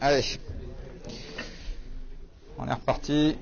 Allez, on est reparti.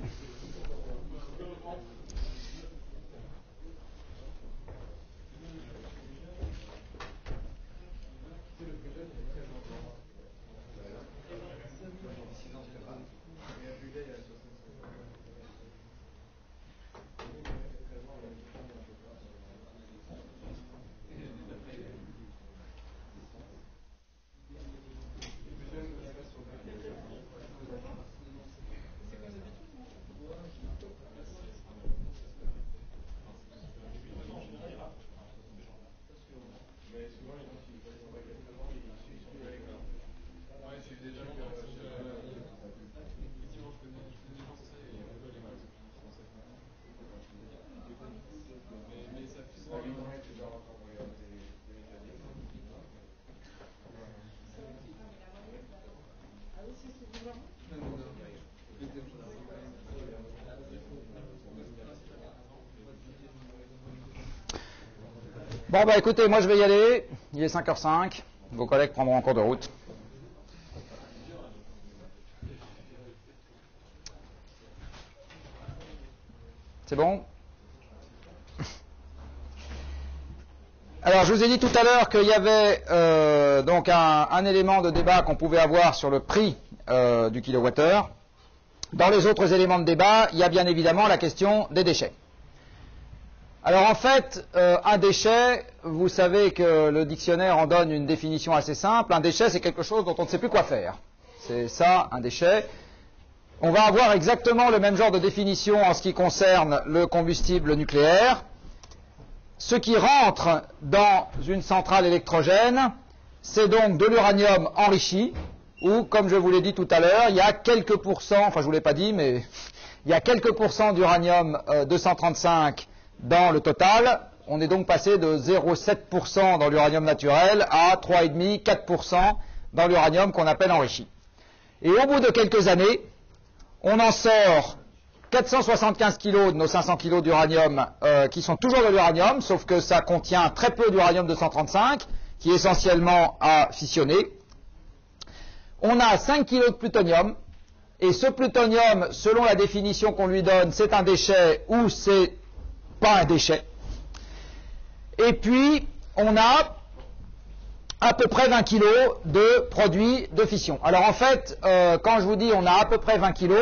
Bon, bah écoutez, moi je vais y aller. Il est 5h05. Vos collègues prendront en cours de route. C'est bon? Alors, je vous ai dit tout à l'heure qu'il y avait donc un élément de débat qu'on pouvait avoir sur le prix du kilowattheure. Dans les autres éléments de débat, il y a bien évidemment la question des déchets. Alors en fait, un déchet, vous savez que le dictionnaire en donne une définition assez simple. Un déchet, c'est quelque chose dont on ne sait plus quoi faire. C'est ça, un déchet. On va avoir exactement le même genre de définition en ce qui concerne le combustible nucléaire. Ce qui rentre dans une centrale électrogène, c'est donc de l'uranium enrichi, où, comme je vous l'ai dit tout à l'heure, il y a quelques pourcents, enfin je ne vous l'ai pas dit, mais il y a quelques pourcents d'uranium 235 dans le total. On est donc passé de 0,7% dans l'uranium naturel à 3,5, 4% dans l'uranium qu'on appelle enrichi. Et au bout de quelques années, on en sort 475 kg de nos 500 kg d'uranium qui sont toujours de l'uranium, sauf que ça contient très peu d'uranium 235, qui essentiellement a fissionné. On a 5 kg de plutonium, et ce plutonium, selon la définition qu'on lui donne, c'est un déchet ou c'est pas un déchet. Et puis, on a à peu près 20 kg de produits de fission. Alors en fait, quand je vous dis on a à peu près 20 kg,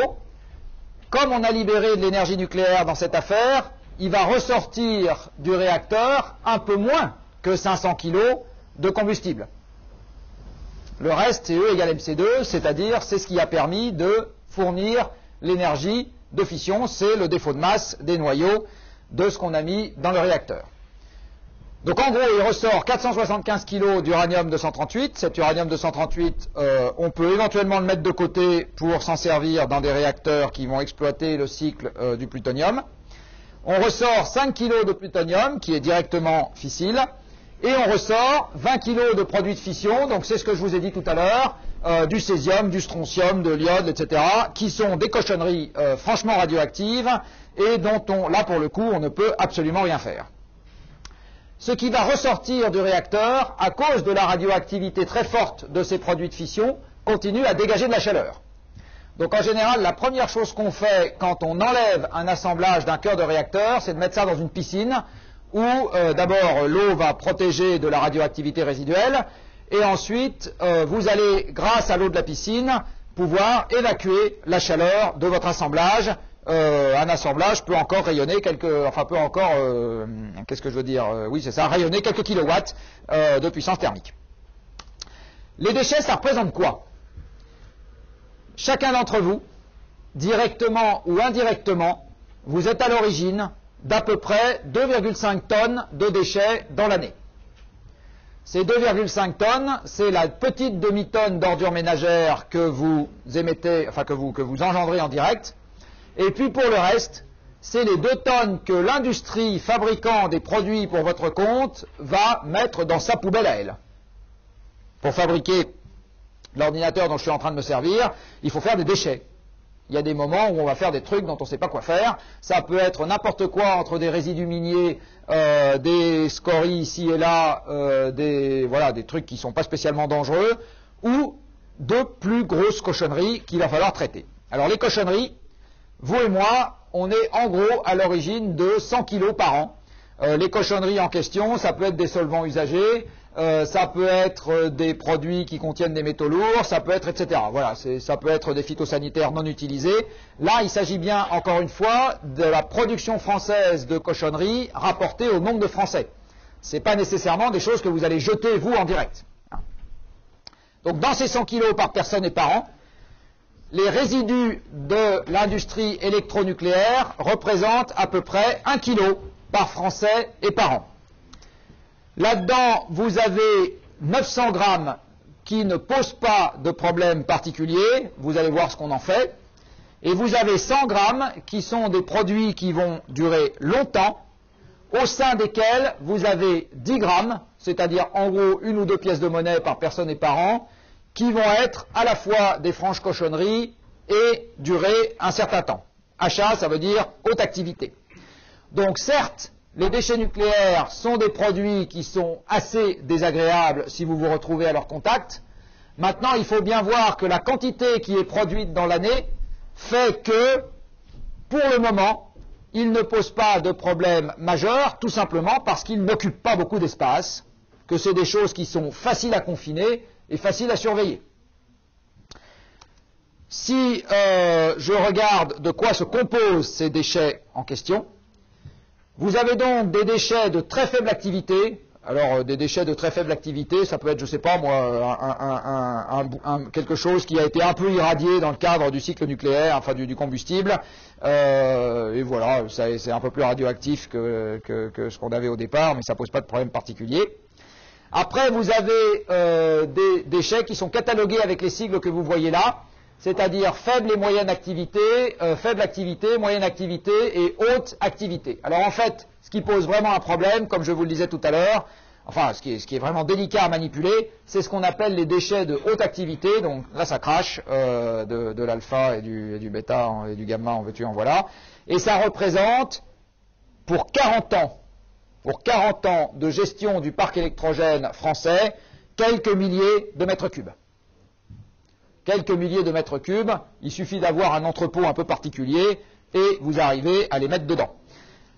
comme on a libéré de l'énergie nucléaire dans cette affaire, il va ressortir du réacteur un peu moins que 500 kg de combustible. Le reste, c'est E égale MC2, c'est-à-dire c'est ce qui a permis de fournir l'énergie de fission, c'est le défaut de masse des noyaux de ce qu'on a mis dans le réacteur. Donc en gros, il ressort 475 kg d'uranium 238. Cet uranium 238, on peut éventuellement le mettre de côté pour s'en servir dans des réacteurs qui vont exploiter le cycle du plutonium. On ressort 5 kg de plutonium, qui est directement fissile, et on ressort 20 kg de produits de fission, donc c'est ce que je vous ai dit tout à l'heure, du césium, du strontium, de l'iode, etc., qui sont des cochonneries franchement radioactives, et dont là pour le coup, on ne peut absolument rien faire. Ce qui va ressortir du réacteur, à cause de la radioactivité très forte de ces produits de fission, continue à dégager de la chaleur. Donc en général, la première chose qu'on fait quand on enlève un assemblage d'un cœur de réacteur, c'est de mettre ça dans une piscine, où d'abord l'eau va protéger de la radioactivité résiduelle, et ensuite vous allez, grâce à l'eau de la piscine, pouvoir évacuer la chaleur de votre assemblage. Un assemblage peut encore rayonner oui c'est ça, rayonner quelques kilowatts de puissance thermique. Les déchets, ça représente quoi? Chacun d'entre vous, directement ou indirectement, vous êtes à l'origine d'à peu près 2,5 tonnes de déchets dans l'année. Ces 2,5 tonnes, c'est la petite demi-tonne d'ordures ménagères que vous émettez, enfin que vous engendrez en direct. Et puis pour le reste, c'est les 2 tonnes que l'industrie fabriquant des produits pour votre compte va mettre dans sa poubelle à elle. Pour fabriquer l'ordinateur dont je suis en train de me servir, il faut faire des déchets. Il y a des moments où on va faire des trucs dont on ne sait pas quoi faire. Ça peut être n'importe quoi entre des résidus miniers, des scories ici et là, des trucs qui ne sont pas spécialement dangereux, ou de plus grosses cochonneries qu'il va falloir traiter. Alors les cochonneries, vous et moi, on est en gros à l'origine de 100 kilos par an. Les cochonneries en question, ça peut être des solvants usagés, ça peut être des produits qui contiennent des métaux lourds, ça peut être etc. Voilà, ça peut être des phytosanitaires non utilisés. Là, il s'agit bien, encore une fois, de la production française de cochonneries rapportée au nombre de Français. Ce n'est pas nécessairement des choses que vous allez jeter, vous, en direct. Donc, dans ces 100 kilos par personne et par an, les résidus de l'industrie électronucléaire représentent à peu près 1 kilo par Français et par an. Là-dedans, vous avez 900 grammes qui ne posent pas de problème particulier, vous allez voir ce qu'on en fait, et vous avez 100 grammes qui sont des produits qui vont durer longtemps, au sein desquels vous avez 10 grammes, c'est-à-dire en gros 1 ou 2 pièces de monnaie par personne et par an, qui vont être à la fois des franches cochonneries et durer un certain temps. Achat, ça veut dire haute activité. Donc certes, les déchets nucléaires sont des produits qui sont assez désagréables si vous vous retrouvez à leur contact. Maintenant, il faut bien voir que la quantité qui est produite dans l'année fait que, pour le moment, ils ne posent pas de problème majeur, tout simplement parce qu'ils n'occupent pas beaucoup d'espace, que c'est des choses qui sont faciles à confiner et faciles à surveiller. Si je regarde de quoi se composent ces déchets en question, vous avez donc des déchets de très faible activité. Alors, des déchets de très faible activité, ça peut être, je ne sais pas moi, quelque chose qui a été un peu irradié dans le cadre du cycle nucléaire, enfin du combustible, et voilà, c'est un peu plus radioactif que ce qu'on avait au départ, mais ça ne pose pas de problème particulier. Après, vous avez des déchets qui sont catalogués avec les sigles que vous voyez là, c'est-à-dire faible et moyenne activité, faible activité, moyenne activité et haute activité. Alors en fait, ce qui pose vraiment un problème, comme je vous le disais tout à l'heure, enfin ce qui est vraiment délicat à manipuler, c'est ce qu'on appelle les déchets de haute activité. Donc là ça crache de l'alpha et du bêta et du gamma, en veux-tu en voilà. Et ça représente pour 40 ans de gestion du parc électrogène français, quelques milliers de mètres cubes. Quelques milliers de mètres cubes, il suffit d'avoir un entrepôt un peu particulier et vous arrivez à les mettre dedans.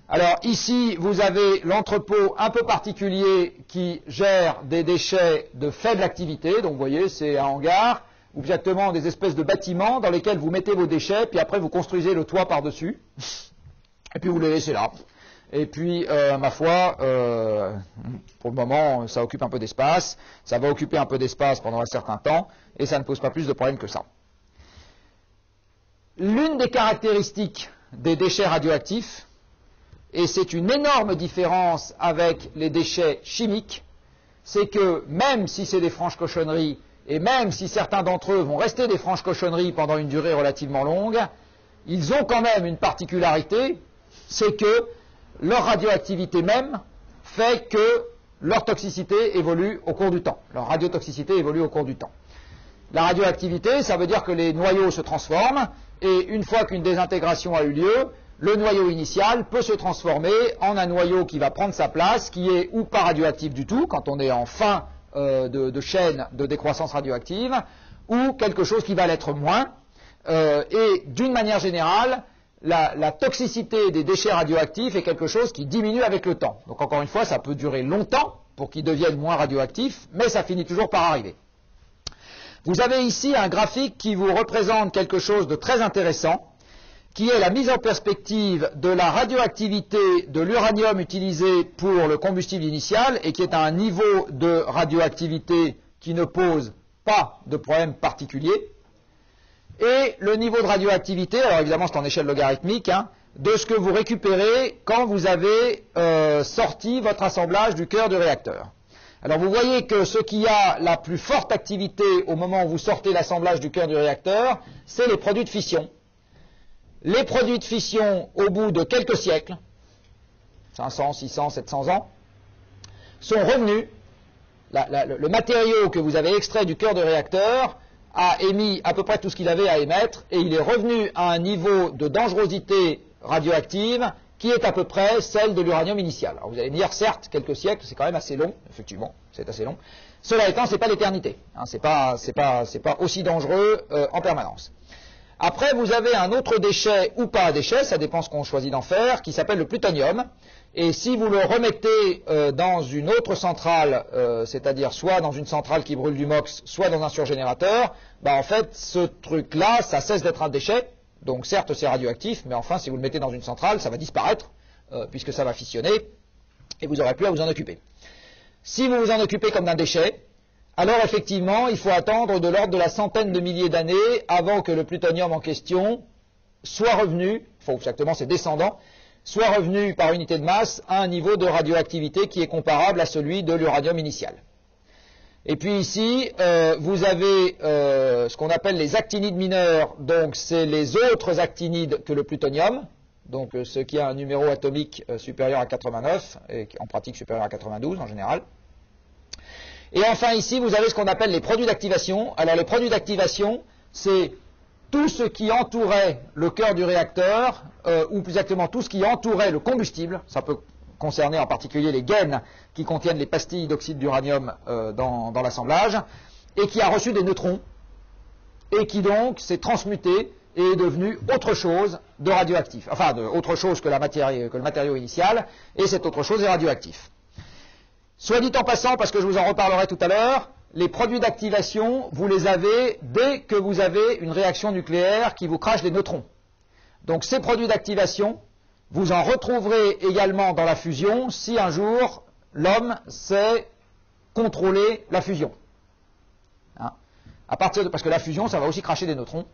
Alors ici, vous avez l'entrepôt un peu particulier qui gère des déchets de faible activité. Donc vous voyez, c'est un hangar, ou exactement des espèces de bâtiments dans lesquels vous mettez vos déchets, puis après vous construisez le toit par-dessus, et puis vous les laissez là. Et puis, ma foi, pour le moment, ça occupe un peu d'espace. Ça va occuper un peu d'espace pendant un certain temps, et ça ne pose pas plus de problèmes que ça. L'une des caractéristiques des déchets radioactifs, et c'est une énorme différence avec les déchets chimiques, c'est que même si c'est des franches cochonneries, et même si certains d'entre eux vont rester des franches cochonneries pendant une durée relativement longue, ils ont quand même une particularité, c'est que leur radioactivité même fait que leur toxicité évolue au cours du temps. Leur radiotoxicité évolue au cours du temps. La radioactivité, ça veut dire que les noyaux se transforment, et une fois qu'une désintégration a eu lieu, le noyau initial peut se transformer en un noyau qui va prendre sa place, qui est ou pas radioactif du tout, quand on est en fin de chaîne de décroissance radioactive, ou quelque chose qui va l'être moins. Et d'une manière générale, la toxicité des déchets radioactifs est quelque chose qui diminue avec le temps. Donc encore une fois, ça peut durer longtemps pour qu'ils deviennent moins radioactifs, mais ça finit toujours par arriver. Vous avez ici un graphique qui vous représente quelque chose de très intéressant, qui est la mise en perspective de la radioactivité de l'uranium utilisé pour le combustible initial, et qui est à un niveau de radioactivité qui ne pose pas de problème particulier, et le niveau de radioactivité, alors évidemment c'est en échelle logarithmique, de ce que vous récupérez quand vous avez sorti votre assemblage du cœur du réacteur. Alors vous voyez que ce qui a la plus forte activité au moment où vous sortez l'assemblage du cœur du réacteur, c'est les produits de fission. Les produits de fission, au bout de quelques siècles, 500, 600, 700 ans, sont revenus. Le matériau que vous avez extrait du cœur de réacteur a émis à peu près tout ce qu'il avait à émettre, et il est revenu à un niveau de dangerosité radioactive qui est à peu près celle de l'uranium initial. Alors vous allez me dire, certes, quelques siècles, c'est quand même assez long, effectivement, c'est assez long. Cela étant, ce n'est pas l'éternité. Hein, c'est pas aussi dangereux en permanence. Après, vous avez un autre déchet ou pas un déchet, ça dépend ce qu'on choisit d'en faire, qui s'appelle le plutonium. Et si vous le remettez dans une autre centrale, c'est-à-dire soit dans une centrale qui brûle du MOX, soit dans un surgénérateur, bah en fait, ce truc-là, ça cesse d'être un déchet. Donc certes, c'est radioactif, mais enfin, si vous le mettez dans une centrale, ça va disparaître, puisque ça va fissionner, et vous n'aurez plus à vous en occuper. Si vous vous en occupez comme d'un déchet, alors effectivement, il faut attendre de l'ordre de la centaine de milliers d'années avant que le plutonium en question soit revenu, enfin exactement c'est descendant, soit revenu par unité de masse à un niveau de radioactivité qui est comparable à celui de l'uranium initial. Et puis ici, vous avez ce qu'on appelle les actinides mineurs, donc c'est les autres actinides que le plutonium, donc ce qui a un numéro atomique supérieur à 89, et en pratique supérieur à 92 en général. Et enfin ici, vous avez ce qu'on appelle les produits d'activation. Alors les produits d'activation, c'est tout ce qui entourait le cœur du réacteur, ou plus exactement tout ce qui entourait le combustible. Ça peut concerner en particulier les gaines qui contiennent les pastilles d'oxyde d'uranium dans l'assemblage, et qui a reçu des neutrons, et qui donc s'est transmuté et est devenu autre chose de radioactif. Enfin, autre chose que le matériau initial, et cette autre chose est radioactif. Soit dit en passant, parce que je vous en reparlerai tout à l'heure, les produits d'activation, vous les avez dès que vous avez une réaction nucléaire qui vous crache des neutrons. Donc ces produits d'activation, vous en retrouverez également dans la fusion si un jour l'homme sait contrôler la fusion. Hein? Parce que la fusion, ça va aussi cracher des neutrons.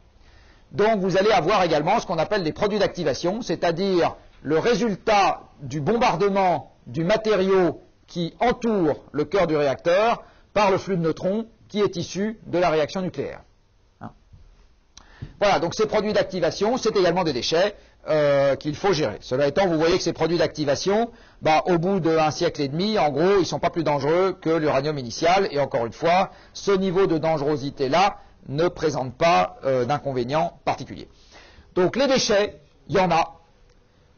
Donc vous allez avoir également ce qu'on appelle des produits d'activation, c'est-à-dire le résultat du bombardement du matériau qui entoure le cœur du réacteur par le flux de neutrons qui est issu de la réaction nucléaire. Hein. Voilà, donc ces produits d'activation, c'est également des déchets qu'il faut gérer. Cela étant, vous voyez que ces produits d'activation, au bout d'un siècle et demi, en gros, ils ne sont pas plus dangereux que l'uranium initial, et encore une fois, ce niveau de dangerosité-là ne présente pas d'inconvénients particuliers. Donc les déchets, il y en a.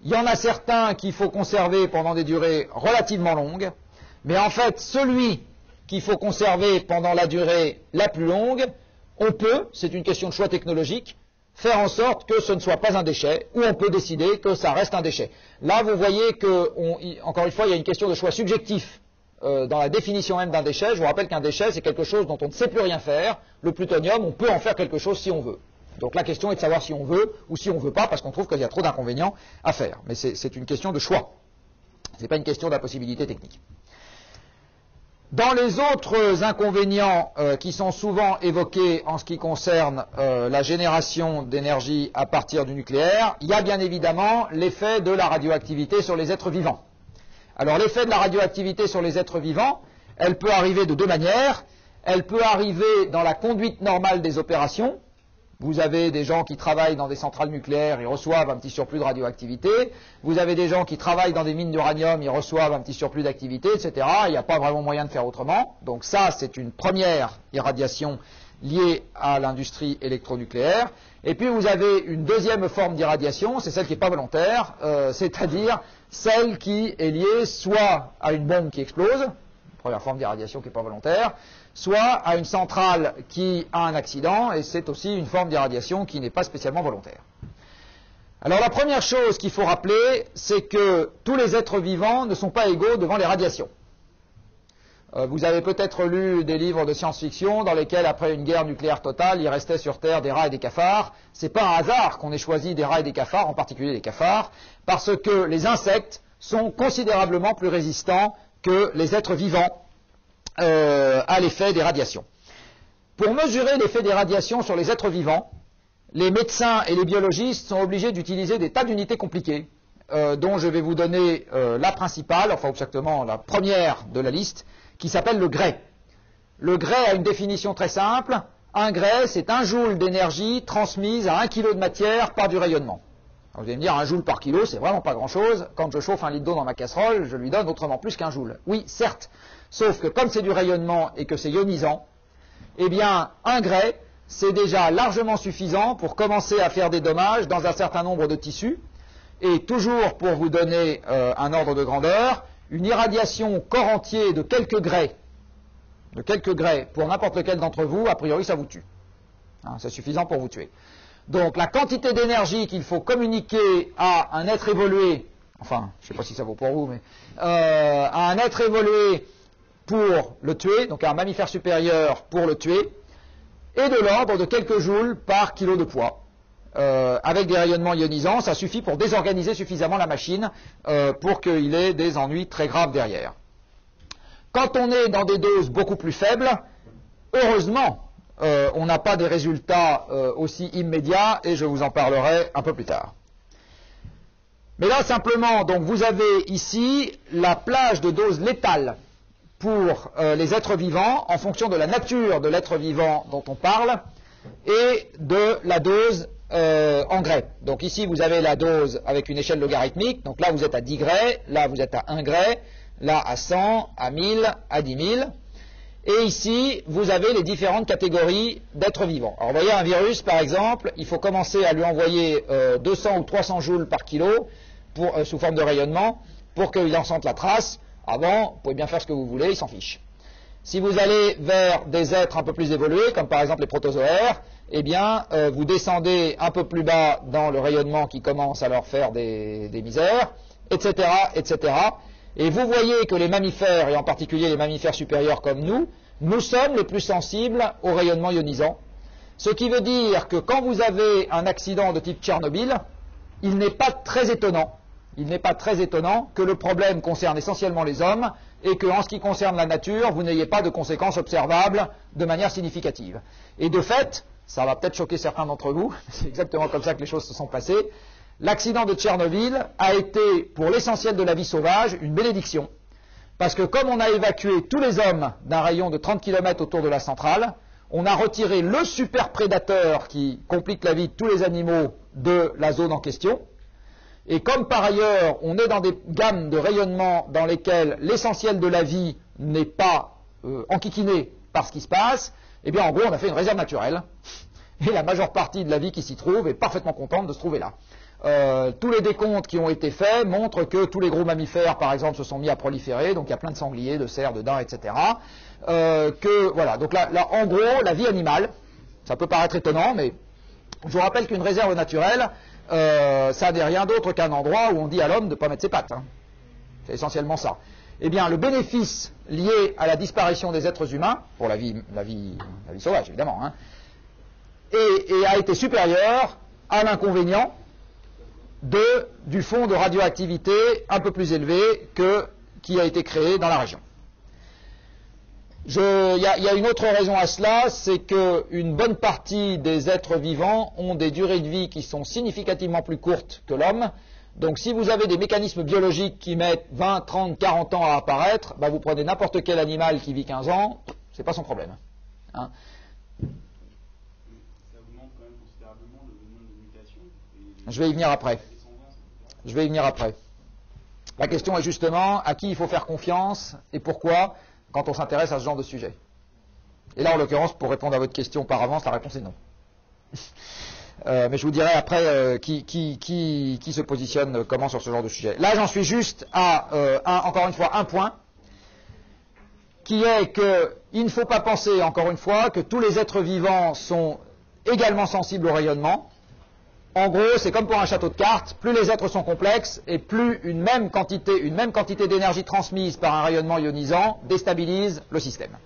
Il y en a certains qu'il faut conserver pendant des durées relativement longues, mais en fait, celui qu'il faut conserver pendant la durée la plus longue, on peut, c'est une question de choix technologique, faire en sorte que ce ne soit pas un déchet, ou on peut décider que ça reste un déchet. Là, vous voyez que, encore une fois, il y a une question de choix subjectif dans la définition même d'un déchet. Je vous rappelle qu'un déchet, c'est quelque chose dont on ne sait plus rien faire. Le plutonium, on peut en faire quelque chose si on veut. Donc la question est de savoir si on veut ou si on ne veut pas, parce qu'on trouve qu'il y a trop d'inconvénients à faire. Mais c'est une question de choix. Ce n'est pas une question d'impossibilité technique. Dans les autres inconvénients qui sont souvent évoqués en ce qui concerne la génération d'énergie à partir du nucléaire, il y a bien évidemment l'effet de la radioactivité sur les êtres vivants. Alors l'effet de la radioactivité sur les êtres vivants, elle peut arriver de deux manières. Elle peut arriver dans la conduite normale des opérations. Vous avez des gens qui travaillent dans des centrales nucléaires, ils reçoivent un petit surplus de radioactivité. Vous avez des gens qui travaillent dans des mines d'uranium, ils reçoivent un petit surplus d'activité, etc. Il n'y a pas vraiment moyen de faire autrement. Donc ça, c'est une première irradiation liée à l'industrie électronucléaire. Et puis vous avez une deuxième forme d'irradiation, c'est celle qui n'est pas volontaire, c'est-à-dire celle qui est liée soit à une bombe qui explose, première forme d'irradiation qui n'est pas volontaire, soit à une centrale qui a un accident, et c'est aussi une forme d'irradiation qui n'est pas spécialement volontaire. Alors la première chose qu'il faut rappeler, c'est que tous les êtres vivants ne sont pas égaux devant les radiations. Vous avez peut-être lu des livres de science-fiction dans lesquels, après une guerre nucléaire totale, il restait sur Terre des rats et des cafards. C'est pas un hasard qu'on ait choisi des rats et des cafards, en particulier les cafards, parce que les insectes sont considérablement plus résistants que les êtres vivants à l'effet des radiations. Pour mesurer l'effet des radiations sur les êtres vivants, les médecins et les biologistes sont obligés d'utiliser des tas d'unités compliquées, dont je vais vous donner la principale, enfin exactement la première de la liste, qui s'appelle le Gray. Le Gray a une définition très simple. Un Gray, c'est 1 joule d'énergie transmise à 1 kg de matière par du rayonnement. Alors vous allez me dire, 1 joule par kilo, c'est vraiment pas grand-chose. Quand je chauffe 1 litre d'eau dans ma casserole, je lui donne autrement plus qu'1 joule. Oui, certes, sauf que comme c'est du rayonnement et que c'est ionisant, eh bien, 1 Gray, c'est déjà largement suffisant pour commencer à faire des dommages dans un certain nombre de tissus. Et toujours pour vous donner un ordre de grandeur, une irradiation corps entier de quelques Gray de quelques grès pour n'importe lequel d'entre vous, a priori ça vous tue. Hein, c'est suffisant pour vous tuer. Donc la quantité d'énergie qu'il faut communiquer à un être évolué, enfin je ne sais pas si ça vaut pour vous, mais à un être évolué pour le tuer, donc à un mammifère supérieur pour le tuer, est de l'ordre de quelques joules par kilo de poids. Avec des rayonnements ionisants, ça suffit pour désorganiser suffisamment la machine pour qu'il ait des ennuis très graves derrière. Quand on est dans des doses beaucoup plus faibles, heureusement, on n'a pas des résultats aussi immédiats, et je vous en parlerai un peu plus tard. Mais là, simplement, donc, vous avez ici la plage de doses létales pour les êtres vivants en fonction de la nature de l'être vivant dont on parle et de la dose en grès. Donc ici, vous avez la dose avec une échelle logarithmique. Donc là, vous êtes à 10 grès, là, vous êtes à 1 grès, là, à 100, à 1000, à 10 000. Et ici, vous avez les différentes catégories d'êtres vivants. Alors, vous voyez, un virus, par exemple, il faut commencer à lui envoyer 200 ou 300 joules par kilo sous forme de rayonnement pour qu'il en sente la trace. Avant, vous pouvez bien faire ce que vous voulez, il s'en fiche. Si vous allez vers des êtres un peu plus évolués, comme par exemple les protozoaires, eh bien, vous descendez un peu plus bas dans le rayonnement qui commence à leur faire des misères, etc., etc. Et vous voyez que les mammifères, et en particulier les mammifères supérieurs comme nous sommes les plus sensibles au rayonnement ionisant. Ce qui veut dire que quand vous avez un accident de type Tchernobyl, il n'est pas très étonnant. Il n'est pas très étonnant que le problème concerne essentiellement les hommes et qu'en ce qui concerne la nature, vous n'ayez pas de conséquences observables de manière significative. Et de fait, ça va peut-être choquer certains d'entre vous, c'est exactement comme ça que les choses se sont passées, l'accident de Tchernobyl a été, pour l'essentiel de la vie sauvage, une bénédiction. Parce que comme on a évacué tous les hommes d'un rayon de 30 km autour de la centrale, on a retiré le super prédateur qui complique la vie de tous les animaux de la zone en question. Et comme par ailleurs, on est dans des gammes de rayonnement dans lesquelles l'essentiel de la vie n'est pas enquiquiné par ce qui se passe, eh bien en gros on a fait une réserve naturelle. Et la majeure partie de la vie qui s'y trouve est parfaitement contente de se trouver là. Tous les décomptes qui ont été faits montrent que tous les gros mammifères, par exemple, se sont mis à proliférer, donc il y a plein de sangliers, de cerfs, de daims, etc. Voilà, donc là, en gros, la vie animale, ça peut paraître étonnant, mais je vous rappelle qu'une réserve naturelle, ça n'est rien d'autre qu'un endroit où on dit à l'homme de ne pas mettre ses pattes. Hein. C'est essentiellement ça. Eh bien, le bénéfice lié à la disparition des êtres humains, pour la vie sauvage, évidemment, hein, et a été supérieur à l'inconvénient du fond de radioactivité un peu plus élevé qui a été créé dans la région. Il y a une autre raison à cela, c'est qu'une bonne partie des êtres vivants ont des durées de vie qui sont significativement plus courtes que l'homme. Donc si vous avez des mécanismes biologiques qui mettent 20, 30, 40 ans à apparaître, bah, vous prenez n'importe quel animal qui vit 15 ans, c'est pas son problème. Hein. Je vais y venir après. La question est justement à qui il faut faire confiance et pourquoi quand on s'intéresse à ce genre de sujet. Et là, en l'occurrence, pour répondre à votre question par avance, la réponse est non. Mais je vous dirai après qui se positionne comment sur ce genre de sujet. Là, j'en suis juste à, encore une fois, un point, qui est qu'il ne faut pas penser, encore une fois, que tous les êtres vivants sont également sensibles au rayonnement. En gros, c'est comme pour un château de cartes, plus les êtres sont complexes et plus une même quantité d'énergie transmise par un rayonnement ionisant déstabilise le système.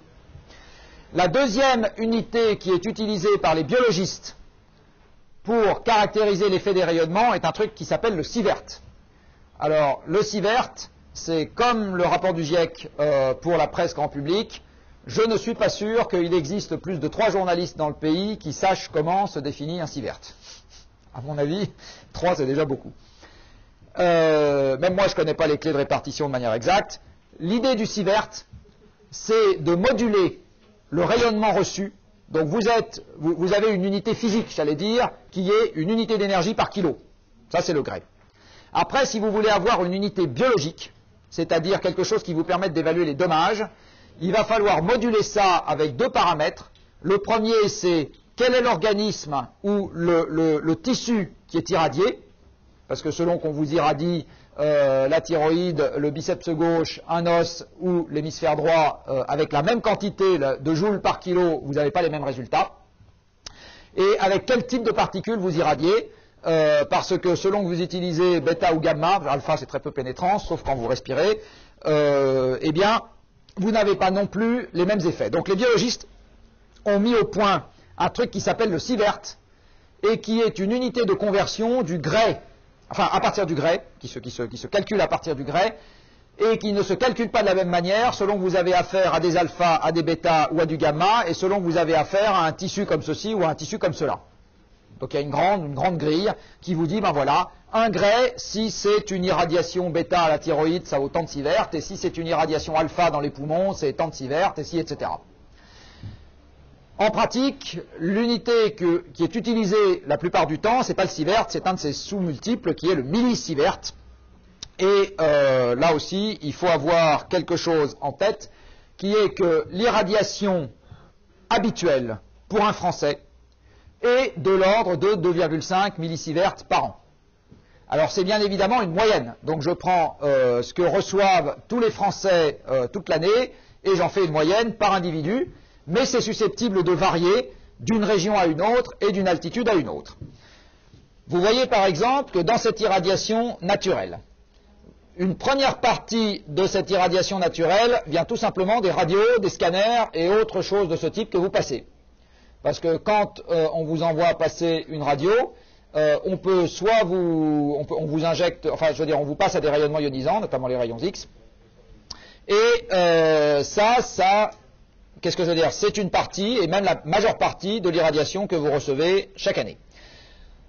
La deuxième unité qui est utilisée par les biologistes pour caractériser l'effet des rayonnements est un truc qui s'appelle le sievert. Alors, le sievert, c'est comme le rapport du GIEC pour la presse grand public. Je ne suis pas sûr qu'il existe plus de 3 journalistes dans le pays qui sachent comment se définit un sievert. À mon avis, 3 c'est déjà beaucoup. Même moi je ne connais pas les clés de répartition de manière exacte. L'idée du sievert, c'est de moduler le rayonnement reçu. Donc vous avez une unité physique, j'allais dire, qui est une unité d'énergie par kilo. Ça c'est le grès. Après, si vous voulez avoir une unité biologique, c'est-à-dire quelque chose qui vous permette d'évaluer les dommages, il va falloir moduler ça avec 2 paramètres. Le premier, c'est quel est l'organisme ou le tissu qui est irradié, parce que selon qu'on vous irradie la thyroïde, le biceps gauche, un os ou l'hémisphère droit, avec la même quantité de joules par kilo, vous n'avez pas les mêmes résultats. Et avec quel type de particules vous irradiez, parce que selon que vous utilisez bêta ou gamma, alpha c'est très peu pénétrant, sauf quand vous respirez, eh bien, vous n'avez pas non plus les mêmes effets. Donc les biologistes ont mis au point un truc qui s'appelle le sievert, et qui est une unité de conversion du grès, enfin à partir du grès, qui se calcule à partir du grès, et qui ne se calcule pas de la même manière selon que vous avez affaire à des alpha, à des bêta ou à du gamma, et selon que vous avez affaire à un tissu comme ceci ou à un tissu comme cela. Donc il y a une grande grille qui vous dit, ben voilà, un grès, si c'est une irradiation bêta à la thyroïde, ça vaut tant de sievert, et si c'est une irradiation alpha dans les poumons, c'est tant de sievert, et si, etc. En pratique, l'unité qui est utilisée la plupart du temps, c'est pas le sievert, c'est un de ses sous-multiples qui est le millisievert. Et là aussi, il faut avoir quelque chose en tête, qui est que l'irradiation habituelle pour un Français est de l'ordre de 2,5 millisieverts par an. Alors c'est bien évidemment une moyenne, donc je prends ce que reçoivent tous les Français toute l'année, et j'en fais une moyenne par individu, mais c'est susceptible de varier d'une région à une autre et d'une altitude à une autre. Vous voyez par exemple que dans cette irradiation naturelle, une première partie de cette irradiation naturelle vient tout simplement des radios, des scanners et autres choses de ce type que vous passez. Parce que quand on vous envoie passer une radio, on peut soit on vous injecte, enfin je veux dire, on vous passe à des rayonnements ionisants, notamment les rayons X, et ça, qu'est-ce que je veux dire? C'est une partie, et même la majeure partie de l'irradiation que vous recevez chaque année.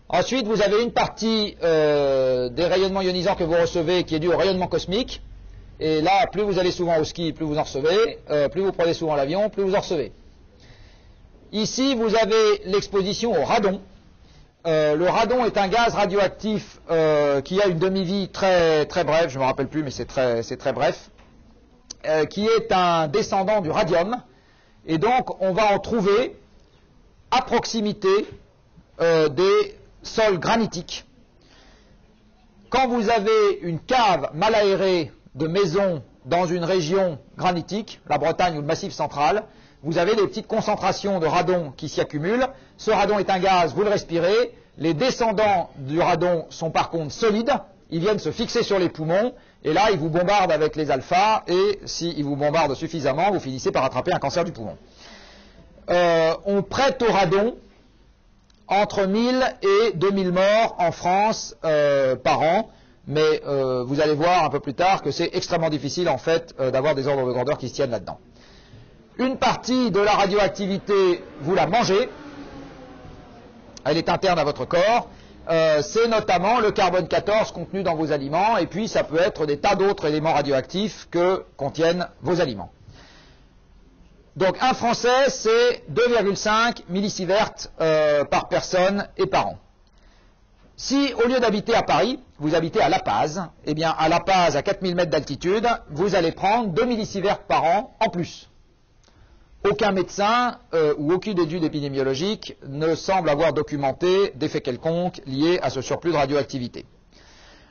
Ensuite, vous avez une partie des rayonnements ionisants que vous recevez qui est due au rayonnement cosmique. Et là, plus vous allez souvent au ski, plus vous en recevez. Plus vous prenez souvent l'avion, plus vous en recevez. Ici, vous avez l'exposition au radon. Le radon est un gaz radioactif qui a une demi-vie très, très brève, je ne me rappelle plus, mais c'est très bref, qui est un descendant du radium. Et donc, on va en trouver à proximité des sols granitiques. Quand vous avez une cave mal aérée de maisons dans une région granitique, la Bretagne ou le Massif central, vous avez des petites concentrations de radon qui s'y accumulent. Ce radon est un gaz, vous le respirez. Les descendants du radon sont par contre solides. Ils viennent se fixer sur les poumons. Et là, ils vous bombardent avec les alphas. Et s'ils vous bombardent suffisamment, vous finissez par attraper un cancer du poumon. On prête au radon entre 1000 et 2000 morts en France par an. Mais vous allez voir un peu plus tard que c'est extrêmement difficile en fait d'avoir des ordres de grandeur qui se tiennent là-dedans. Une partie de la radioactivité, vous la mangez, elle est interne à votre corps, c'est notamment le carbone 14 contenu dans vos aliments, et puis ça peut être des tas d'autres éléments radioactifs que contiennent vos aliments. Donc un Français, c'est 2,5 millisieverts par personne et par an. Si au lieu d'habiter à Paris, vous habitez à La Paz, eh bien à La Paz, à 4000 mètres d'altitude, vous allez prendre 2 millisieverts par an en plus. Aucun médecin ou aucune étude épidémiologique ne semble avoir documenté d'effet quelconque lié à ce surplus de radioactivité.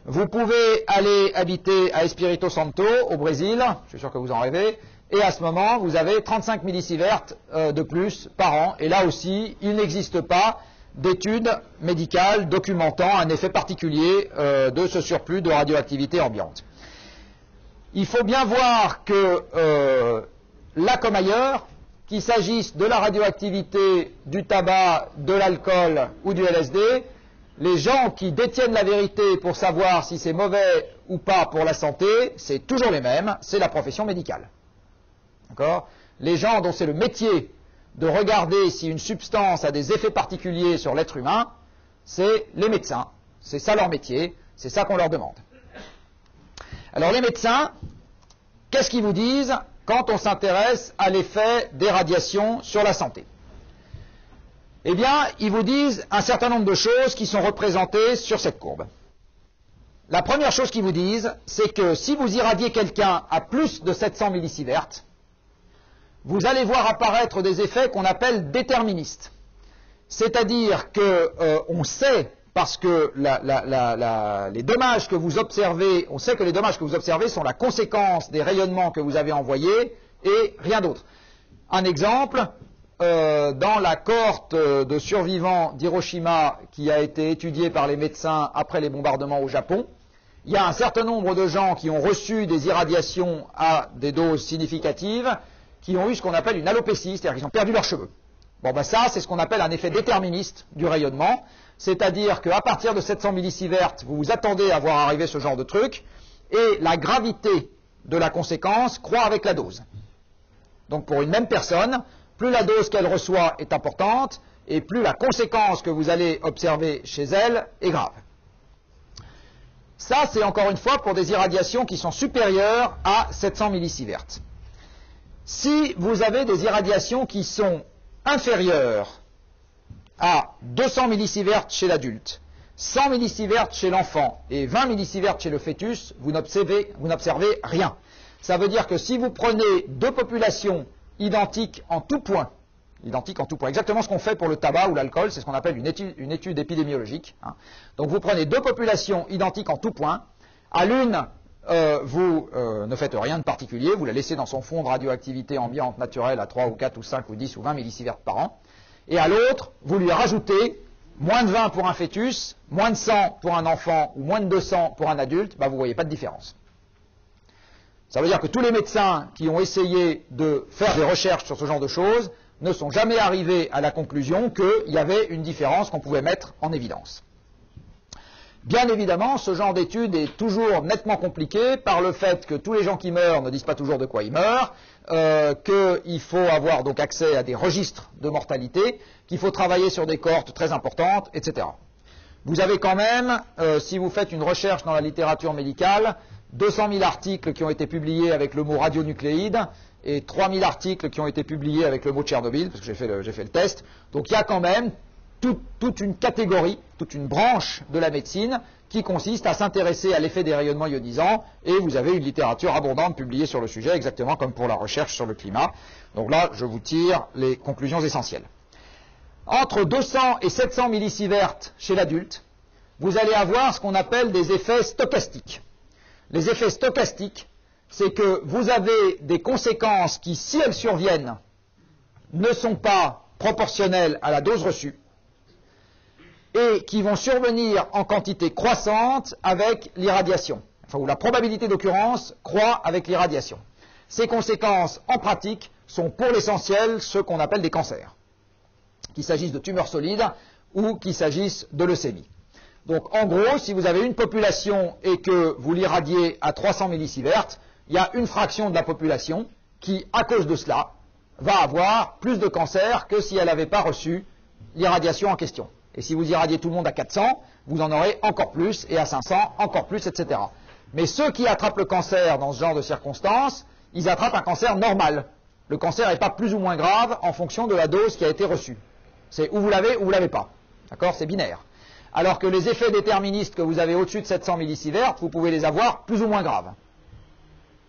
Vous pouvez aller habiter à Espírito Santo, au Brésil, je suis sûr que vous en rêvez, et à ce moment, vous avez 35 millisieverts de plus par an, et là aussi, il n'existe pas d'études médicales documentant un effet particulier de ce surplus de radioactivité ambiante. Il faut bien voir que là comme ailleurs, qu'il s'agisse de la radioactivité, du tabac, de l'alcool ou du LSD, les gens qui détiennent la vérité pour savoir si c'est mauvais ou pas pour la santé, c'est toujours les mêmes, c'est la profession médicale. D'accord ? Les gens dont c'est le métier de regarder si une substance a des effets particuliers sur l'être humain, c'est les médecins. C'est ça leur métier, c'est ça qu'on leur demande. Alors les médecins, qu'est-ce qu'ils vous disent quand on s'intéresse à l'effet des radiations sur la santé? Eh bien, ils vous disent un certain nombre de choses qui sont représentées sur cette courbe. La première chose qu'ils vous disent, c'est que si vous irradiez quelqu'un à plus de 700 millisieverts, vous allez voir apparaître des effets qu'on appelle déterministes. C'est-à-dire qu'on sait parce que les dommages que vous observez, on sait que les dommages que vous observez sont la conséquence des rayonnements que vous avez envoyés et rien d'autre. Un exemple, dans la cohorte de survivants d'Hiroshima qui a été étudiée par les médecins après les bombardements au Japon, il y a un certain nombre de gens qui ont reçu des irradiations à des doses significatives, qui ont eu ce qu'on appelle une alopécie, c'est-à-dire qu'ils ont perdu leurs cheveux. Bon, ben ça, c'est ce qu'on appelle un effet déterministe du rayonnement, c'est-à-dire qu'à partir de 700 millisieverts, vous vous attendez à voir arriver ce genre de truc, et la gravité de la conséquence croît avec la dose. Donc pour une même personne, plus la dose qu'elle reçoit est importante, et plus la conséquence que vous allez observer chez elle est grave. Ça, c'est encore une fois pour des irradiations qui sont supérieures à 700 millisieverts. Si vous avez des irradiations qui sont inférieures à 200 millisieverts chez l'adulte, 100 millisieverts chez l'enfant et 20 millisieverts chez le fœtus, vous n'observez rien. Ça veut dire que si vous prenez deux populations identiques en tout point, exactement ce qu'on fait pour le tabac ou l'alcool, c'est ce qu'on appelle une étude épidémiologique. Hein. Donc vous prenez deux populations identiques en tout point, à l'une, vous ne faites rien de particulier, vous la laissez dans son fond de radioactivité ambiante naturelle à 3 ou 4 ou 5 ou 10 ou 20 millisieverts par an, et à l'autre, vous lui rajoutez moins de 20 pour un fœtus, moins de 100 pour un enfant ou moins de 200 pour un adulte, ben vous ne voyez pas de différence. Ça veut dire que tous les médecins qui ont essayé de faire des recherches sur ce genre de choses ne sont jamais arrivés à la conclusion qu'il y avait une différence qu'on pouvait mettre en évidence. Bien évidemment, ce genre d'étude est toujours nettement compliqué par le fait que tous les gens qui meurent ne disent pas toujours de quoi ils meurent, qu'il faut avoir donc accès à des registres de mortalité, qu'il faut travailler sur des cohortes très importantes, etc. Vous avez quand même, si vous faites une recherche dans la littérature médicale, 200 000 articles qui ont été publiés avec le mot radionucléide et 3 000 articles qui ont été publiés avec le mot Tchernobyl, parce que j'ai fait le test. Donc il y a quand même toute une catégorie, toute une branche de la médecine qui consiste à s'intéresser à l'effet des rayonnements ionisants, et vous avez une littérature abondante publiée sur le sujet, exactement comme pour la recherche sur le climat. Donc là, je vous tire les conclusions essentielles. Entre 200 et 700 millisieverts chez l'adulte, vous allez avoir ce qu'on appelle des effets stochastiques. Les effets stochastiques, c'est que vous avez des conséquences qui, si elles surviennent, ne sont pas proportionnelles à la dose reçue, et qui vont survenir en quantité croissante avec l'irradiation. Enfin, où la probabilité d'occurrence croît avec l'irradiation. Ces conséquences, en pratique, sont pour l'essentiel ce qu'on appelle des cancers, qu'il s'agisse de tumeurs solides ou qu'il s'agisse de leucémie. Donc, en gros, si vous avez une population et que vous l'irradiez à 300 millisieverts, il y a une fraction de la population qui, à cause de cela, va avoir plus de cancer que si elle n'avait pas reçu l'irradiation en question. Et si vous irradiez tout le monde à 400, vous en aurez encore plus, et à 500, encore plus, etc. Mais ceux qui attrapent le cancer dans ce genre de circonstances, ils attrapent un cancer normal. Le cancer n'est pas plus ou moins grave en fonction de la dose qui a été reçue. C'est ou vous l'avez ou vous ne l'avez pas. D'accord? C'est binaire. Alors que les effets déterministes que vous avez au-dessus de 700 millisieverts, vous pouvez les avoir plus ou moins graves.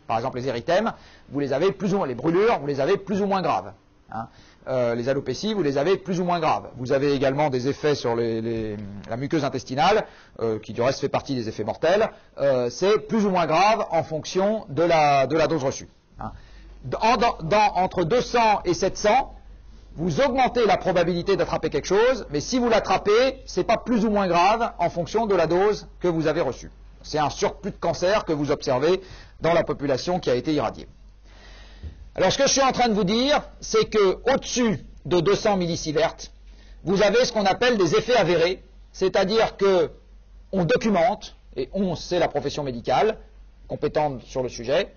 Par exemple, les érythèmes, vous les avez plus ou moins, les brûlures, vous les avez plus ou moins graves. Hein. Les alopécies, vous les avez plus ou moins graves. Vous avez également des effets sur la muqueuse intestinale, qui du reste fait partie des effets mortels. C'est plus ou moins grave en fonction de la dose reçue. Hein. Entre 200 et 700, vous augmentez la probabilité d'attraper quelque chose, mais si vous l'attrapez, ce n'est pas plus ou moins grave en fonction de la dose que vous avez reçue. C'est un surplus de cancer que vous observez dans la population qui a été irradiée. Alors ce que je suis en train de vous dire, c'est qu'au-dessus de 200 millisieverts, vous avez ce qu'on appelle des effets avérés, c'est-à-dire qu'on documente, et on, c'est la profession médicale, compétente sur le sujet,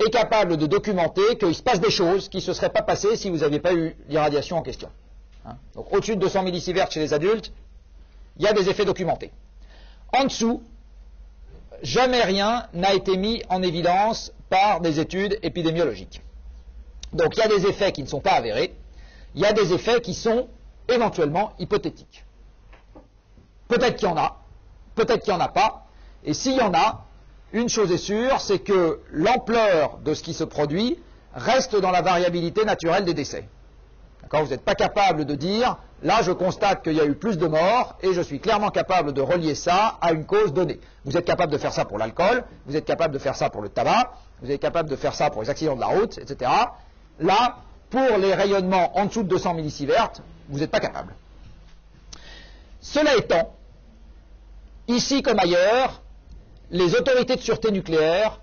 est capable de documenter qu'il se passe des choses qui ne se seraient pas passées si vous n'aviez pas eu l'irradiation en question. Hein. Donc au-dessus de 200 millisieverts chez les adultes, il y a des effets documentés. En dessous, jamais rien n'a été mis en évidence par des études épidémiologiques. Donc il y a des effets qui ne sont pas avérés, il y a des effets qui sont éventuellement hypothétiques. Peut-être qu'il y en a, peut-être qu'il n'y en a pas, et s'il y en a, une chose est sûre, c'est que l'ampleur de ce qui se produit reste dans la variabilité naturelle des décès. Vous n'êtes pas capable de dire, là je constate qu'il y a eu plus de morts et je suis clairement capable de relier ça à une cause donnée. Vous êtes capable de faire ça pour l'alcool, vous êtes capable de faire ça pour le tabac, vous êtes capable de faire ça pour les accidents de la route, etc. Là, pour les rayonnements en dessous de 200 millisieverts, vous n'êtes pas capable. Cela étant, ici comme ailleurs, les autorités de sûreté nucléaire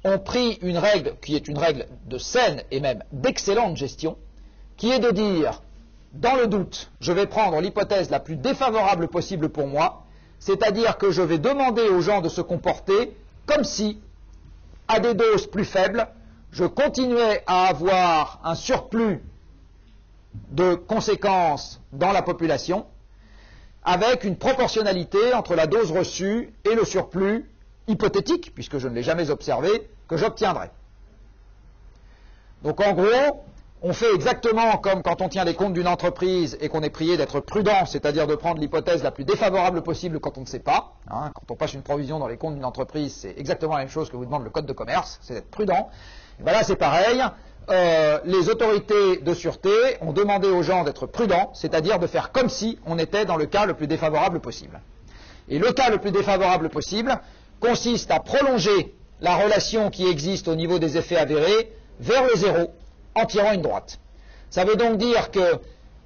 ont pris une règle qui est une règle de saine et même d'excellente gestion, qui est de dire, dans le doute, je vais prendre l'hypothèse la plus défavorable possible pour moi, c'est-à-dire que je vais demander aux gens de se comporter comme si, à des doses plus faibles, je continuais à avoir un surplus de conséquences dans la population, avec une proportionnalité entre la dose reçue et le surplus hypothétique, puisque je ne l'ai jamais observé, que j'obtiendrai. Donc en gros, on fait exactement comme quand on tient les comptes d'une entreprise et qu'on est prié d'être prudent, c'est-à-dire de prendre l'hypothèse la plus défavorable possible quand on ne sait pas. Quand on passe une provision dans les comptes d'une entreprise, c'est exactement la même chose que vous demande le code de commerce, c'est d'être prudent. Et ben là, c'est pareil. Les autorités de sûreté ont demandé aux gens d'être prudents, c'est-à-dire de faire comme si on était dans le cas le plus défavorable possible. Et le cas le plus défavorable possible consiste à prolonger la relation qui existe au niveau des effets avérés vers le zéro, en tirant une droite. Ça veut donc dire que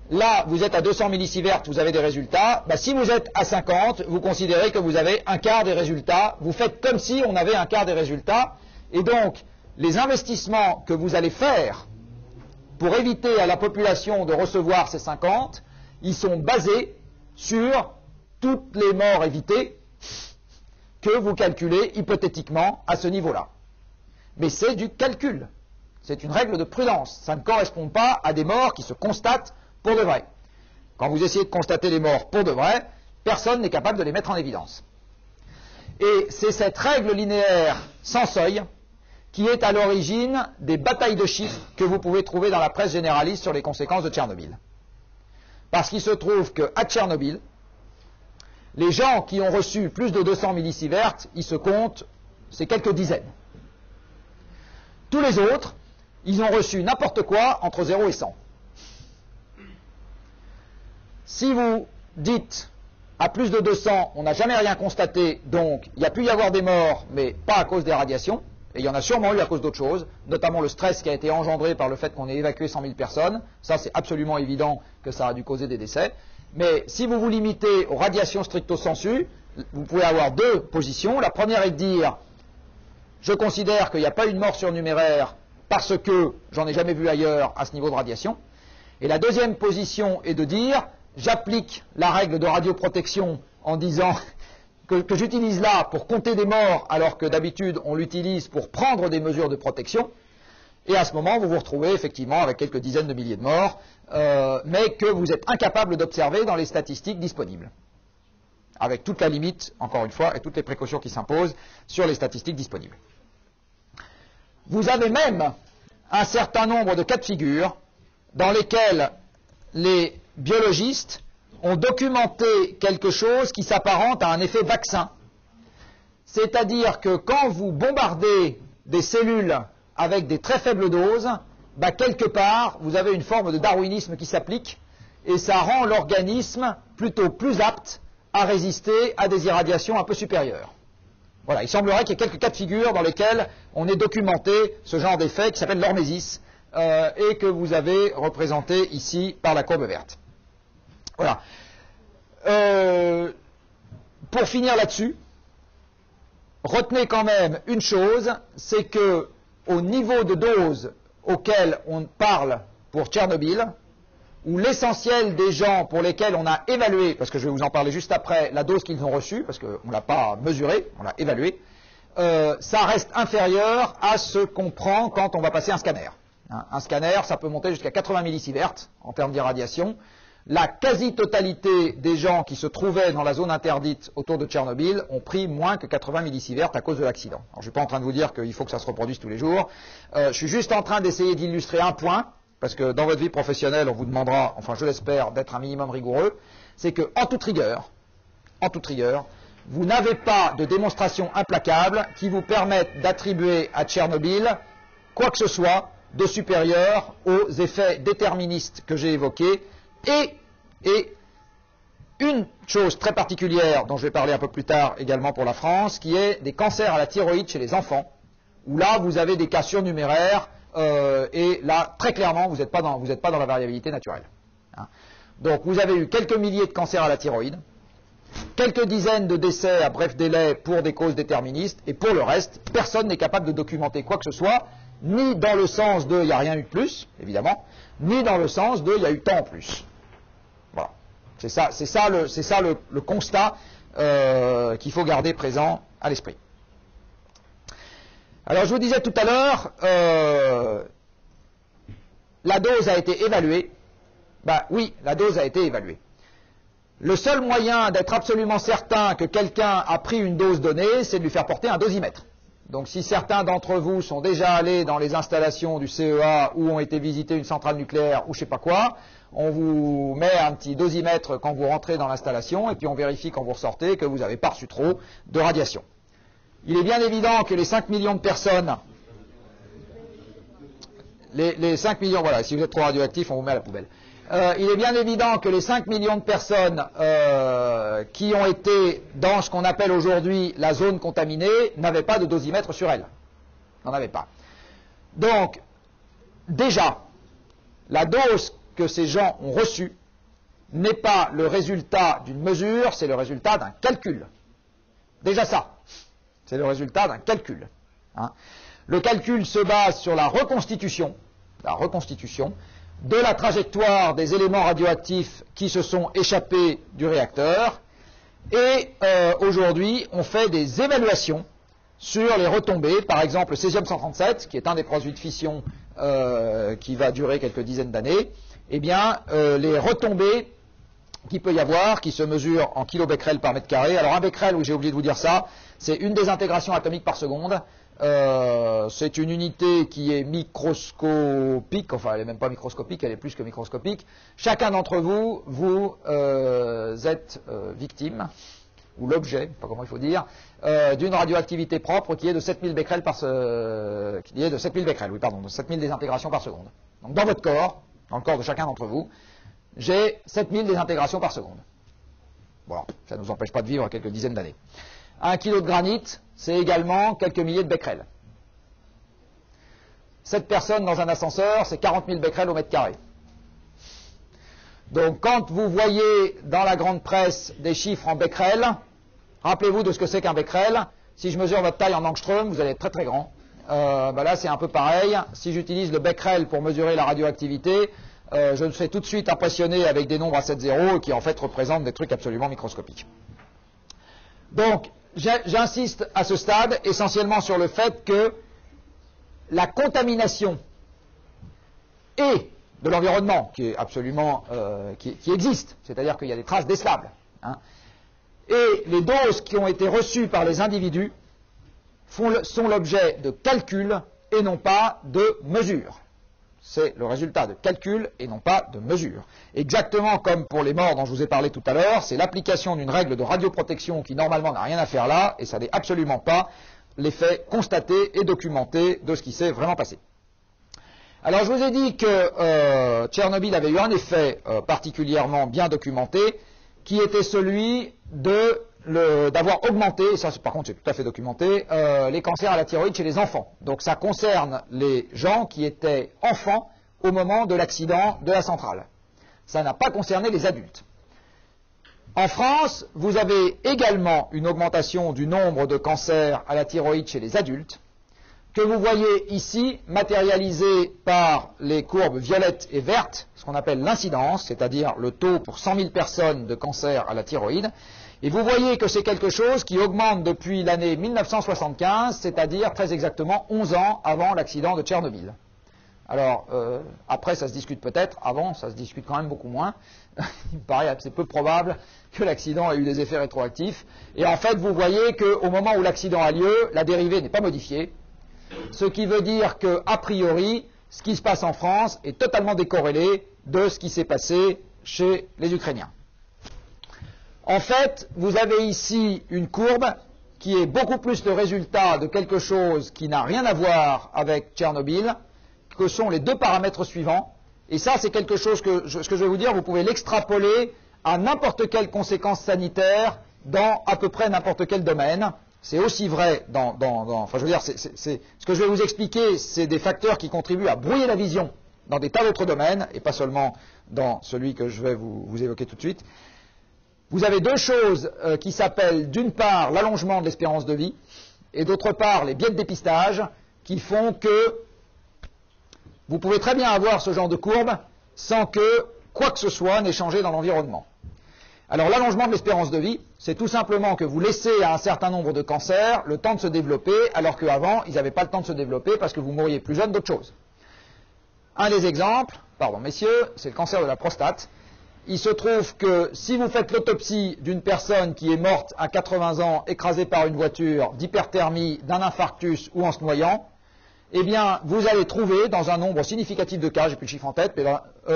là, vous êtes à 200 millisieverts, vous avez des résultats. Si vous êtes à 50, vous considérez que vous avez un quart des résultats. Vous faites comme si on avait un quart des résultats. Et donc, les investissements que vous allez faire pour éviter à la population de recevoir ces 50, ils sont basés sur toutes les morts évitées que vous calculez hypothétiquement à ce niveau-là. Mais c'est du calcul. C'est une règle de prudence. Ça ne correspond pas à des morts qui se constatent pour de vrai. Quand vous essayez de constater les morts pour de vrai, personne n'est capable de les mettre en évidence. Et c'est cette règle linéaire sans seuil qui est à l'origine des batailles de chiffres que vous pouvez trouver dans la presse généraliste sur les conséquences de Tchernobyl. Parce qu'il se trouve qu'à Tchernobyl, les gens qui ont reçu plus de 200 millisieverts, ils se comptent, c'est quelques dizaines. Tous les autres, ils ont reçu n'importe quoi entre 0 et 100. Si vous dites à plus de 200, on n'a jamais rien constaté, donc il y a pu y avoir des morts, mais pas à cause des radiations, et il y en a sûrement eu à cause d'autres choses, notamment le stress qui a été engendré par le fait qu'on ait évacué 100 000 personnes, ça c'est absolument évident que ça a dû causer des décès. Mais si vous vous limitez aux radiations stricto sensu, vous pouvez avoir deux positions. La première est de dire, je considère qu'il n'y a pas eu de mort surnuméraire parce que j'en ai jamais vu ailleurs à ce niveau de radiation. Et la deuxième position est de dire, j'applique la règle de radioprotection en disant que j'utilise là pour compter des morts alors que d'habitude on l'utilise pour prendre des mesures de protection. Et à ce moment, vous vous retrouvez effectivement avec quelques dizaines de milliers de morts, mais que vous êtes incapable d'observer dans les statistiques disponibles. Avec toute la limite, encore une fois, et toutes les précautions qui s'imposent sur les statistiques disponibles. Vous avez même un certain nombre de cas de figure dans lesquels les biologistes ont documenté quelque chose qui s'apparente à un effet vaccin. C'est-à-dire que quand vous bombardez des cellules avec des très faibles doses, quelque part, vous avez une forme de darwinisme qui s'applique, et ça rend l'organisme plutôt plus apte à résister à des irradiations un peu supérieures. Voilà, il semblerait qu'il y ait quelques cas de figure dans lesquels on ait documenté ce genre d'effet qui s'appelle l'hormésis, et que vous avez représenté ici par la courbe verte. Voilà. Pour finir là-dessus, retenez quand même une chose, c'est que au niveau de dose auquel on parle pour Tchernobyl, où l'essentiel des gens pour lesquels on a évalué, parce que je vais vous en parler juste après, la dose qu'ils ont reçue, parce qu'on ne l'a pas mesurée, on l'a évaluée, ça reste inférieur à ce qu'on prend quand on va passer un scanner. Un scanner, ça peut monter jusqu'à 80 millisieverts en termes d'irradiation. La quasi-totalité des gens qui se trouvaient dans la zone interdite autour de Tchernobyl ont pris moins que 80 millisieverts à cause de l'accident. Alors, je ne suis pas en train de vous dire qu'il faut que ça se reproduise tous les jours. Je suis juste en train d'essayer d'illustrer un point, parce que dans votre vie professionnelle, on vous demandera, enfin je l'espère, d'être un minimum rigoureux, c'est qu'en toute rigueur, vous n'avez pas de démonstration implacable qui vous permette d'attribuer à Tchernobyl quoi que ce soit de supérieur aux effets déterministes que j'ai évoqués, et une chose très particulière dont je vais parler un peu plus tard également pour la France, qui est des cancers à la thyroïde chez les enfants, où là vous avez des cas surnuméraires, et là très clairement vous n'êtes pas dans la variabilité naturelle. Hein. Donc vous avez eu quelques milliers de cancers à la thyroïde, quelques dizaines de décès à bref délai pour des causes déterministes, et pour le reste, personne n'est capable de documenter quoi que ce soit, ni dans le sens de il n'y a rien eu de plus, évidemment, ni dans le sens de il y a eu tant en plus. Voilà. C'est ça le constat qu'il faut garder présent à l'esprit. Alors je vous disais tout à l'heure, la dose a été évaluée. Ben oui, la dose a été évaluée. Le seul moyen d'être absolument certain que quelqu'un a pris une dose donnée, c'est de lui faire porter un dosimètre. Donc si certains d'entre vous sont déjà allés dans les installations du CEA ou ont été visiter une centrale nucléaire ou je sais pas quoi, on vous met un petit dosimètre quand vous rentrez dans l'installation et puis on vérifie quand vous ressortez que vous n'avez pas reçu trop de radiation. Il est bien évident que les 5 millions de personnes, les 5 millions, voilà, si vous êtes trop radioactif, on vous met à la poubelle. Il est bien évident que les 5 millions de personnes qui ont été dans ce qu'on appelle aujourd'hui la zone contaminée n'avaient pas de dosimètre sur elles. N'en avaient pas. Donc, déjà, la dose que ces gens ont reçue n'est pas le résultat d'une mesure, c'est le résultat d'un calcul. Déjà ça, c'est le résultat d'un calcul. Hein. Le calcul se base sur la reconstitution de la trajectoire des éléments radioactifs qui se sont échappés du réacteur. Et aujourd'hui, on fait des évaluations sur les retombées. Par exemple, le césium-137, qui est un des produits de fission qui va durer quelques dizaines d'années, eh bien, les retombées qu'il peut y avoir, qui se mesurent en kilobecquerel par mètre carré. Alors, un becquerel, oui, j'ai oublié de vous dire ça, c'est une désintegration atomique par seconde. C'est une unité qui est microscopique, enfin elle n'est même pas microscopique, elle est plus que microscopique. Chacun d'entre vous, vous êtes victime, ou l'objet, pas comment il faut dire, d'une radioactivité propre qui est de 7000 becquerels qui est de 7000 becquerels, oui pardon, de 7000 désintégrations par seconde. Donc dans votre corps, dans le corps de chacun d'entre vous, j'ai 7000 désintégrations par seconde. Bon, ça ne nous empêche pas de vivre quelques dizaines d'années. 1 kilo de granit, c'est également quelques milliers de becquerels. 7 personnes dans un ascenseur, c'est 40 000 becquerels au mètre carré. Donc quand vous voyez dans la grande presse des chiffres en becquerels, rappelez-vous de ce que c'est qu'un becquerel. Si je mesure votre taille en angstrom, vous allez être très très grand. Là c'est un peu pareil. Si j'utilise le becquerel pour mesurer la radioactivité, je me fais tout de suite impressionner avec des nombres à 7 zéros qui en fait représentent des trucs absolument microscopiques. Donc, j'insiste à ce stade essentiellement sur le fait que la contamination et de l'environnement, qui est absolument, qui existe, c'est-à-dire qu'il y a des traces décelables, hein, et les doses qui ont été reçues par les individus sont l'objet de calculs et non pas de mesures. C'est le résultat de calcul et non pas de mesure. Exactement comme pour les morts dont je vous ai parlé tout à l'heure, c'est l'application d'une règle de radioprotection qui normalement n'a rien à faire là, et ça n'est absolument pas l'effet constaté et documenté de ce qui s'est vraiment passé. Alors je vous ai dit que Tchernobyl avait eu un effet particulièrement bien documenté, qui était celui d'avoir augmenté, et ça par contre c'est tout à fait documenté, les cancers à la thyroïde chez les enfants. Donc ça concerne les gens qui étaient enfants au moment de l'accident de la centrale. Ça n'a pas concerné les adultes. En France, vous avez également une augmentation du nombre de cancers à la thyroïde chez les adultes, que vous voyez ici matérialisé par les courbes violettes et vertes, ce qu'on appelle l'incidence, c'est-à-dire le taux pour 100 000 personnes de cancer à la thyroïde. Et vous voyez que c'est quelque chose qui augmente depuis l'année 1975, c'est-à-dire très exactement 11 ans avant l'accident de Tchernobyl. Alors, après, ça se discute peut-être, avant, ça se discute quand même beaucoup moins. Il me paraît assez peu probable que l'accident ait eu des effets rétroactifs. Et en fait, vous voyez qu'au moment où l'accident a lieu, la dérivée n'est pas modifiée. Ce qui veut dire qu'a priori, ce qui se passe en France est totalement décorrélé de ce qui s'est passé chez les Ukrainiens. En fait, vous avez ici une courbe qui est beaucoup plus le résultat de quelque chose qui n'a rien à voir avec Tchernobyl que sont les deux paramètres suivants. Et ça, c'est quelque chose ce que je vais vous dire, vous pouvez l'extrapoler à n'importe quelle conséquence sanitaire dans à peu près n'importe quel domaine. C'est aussi vrai enfin, je veux dire, ce que je vais vous expliquer, c'est des facteurs qui contribuent à brouiller la vision dans des tas d'autres domaines, et pas seulement dans celui que je vais vous évoquer tout de suite. Vous avez deux choses qui s'appellent, d'une part, l'allongement de l'espérance de vie, et d'autre part, les biais de dépistage, qui font que vous pouvez très bien avoir ce genre de courbe sans que quoi que ce soit n'ait changé dans l'environnement. Alors l'allongement de l'espérance de vie, c'est tout simplement que vous laissez à un certain nombre de cancers le temps de se développer, alors qu'avant, ils n'avaient pas le temps de se développer parce que vous mourriez plus jeune d'autre chose. Un des exemples, pardon messieurs, c'est le cancer de la prostate. Il se trouve que si vous faites l'autopsie d'une personne qui est morte à 80 ans, écrasée par une voiture, d'hyperthermie, d'un infarctus ou en se noyant, eh bien, vous allez trouver, dans un nombre significatif de cas, j'ai plus le chiffre en tête, mais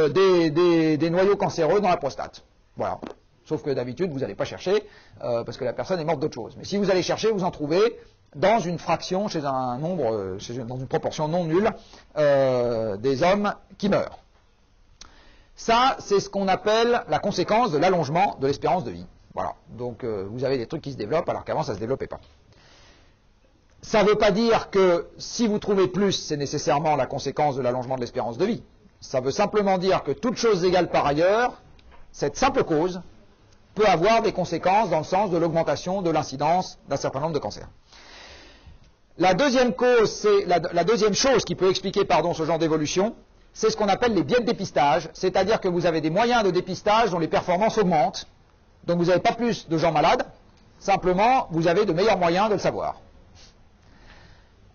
des noyaux cancéreux dans la prostate. Voilà. Sauf que d'habitude, vous n'allez pas chercher, parce que la personne est morte d'autre chose. Mais si vous allez chercher, vous en trouvez dans une fraction, chez un nombre, dans une proportion non nulle, des hommes qui meurent. Ça, c'est ce qu'on appelle la conséquence de l'allongement de l'espérance de vie. Voilà. Donc, vous avez des trucs qui se développent, alors qu'avant, ça ne se développait pas. Ça ne veut pas dire que si vous trouvez plus, c'est nécessairement la conséquence de l'allongement de l'espérance de vie. Ça veut simplement dire que toutes choses égales par ailleurs, cette simple cause peut avoir des conséquences dans le sens de l'augmentation de l'incidence d'un certain nombre de cancers. La deuxième cause, la deuxième chose qui peut expliquer ce genre d'évolution, c'est ce qu'on appelle les biais de dépistage, c'est-à-dire que vous avez des moyens de dépistage dont les performances augmentent, donc vous n'avez pas plus de gens malades, simplement vous avez de meilleurs moyens de le savoir.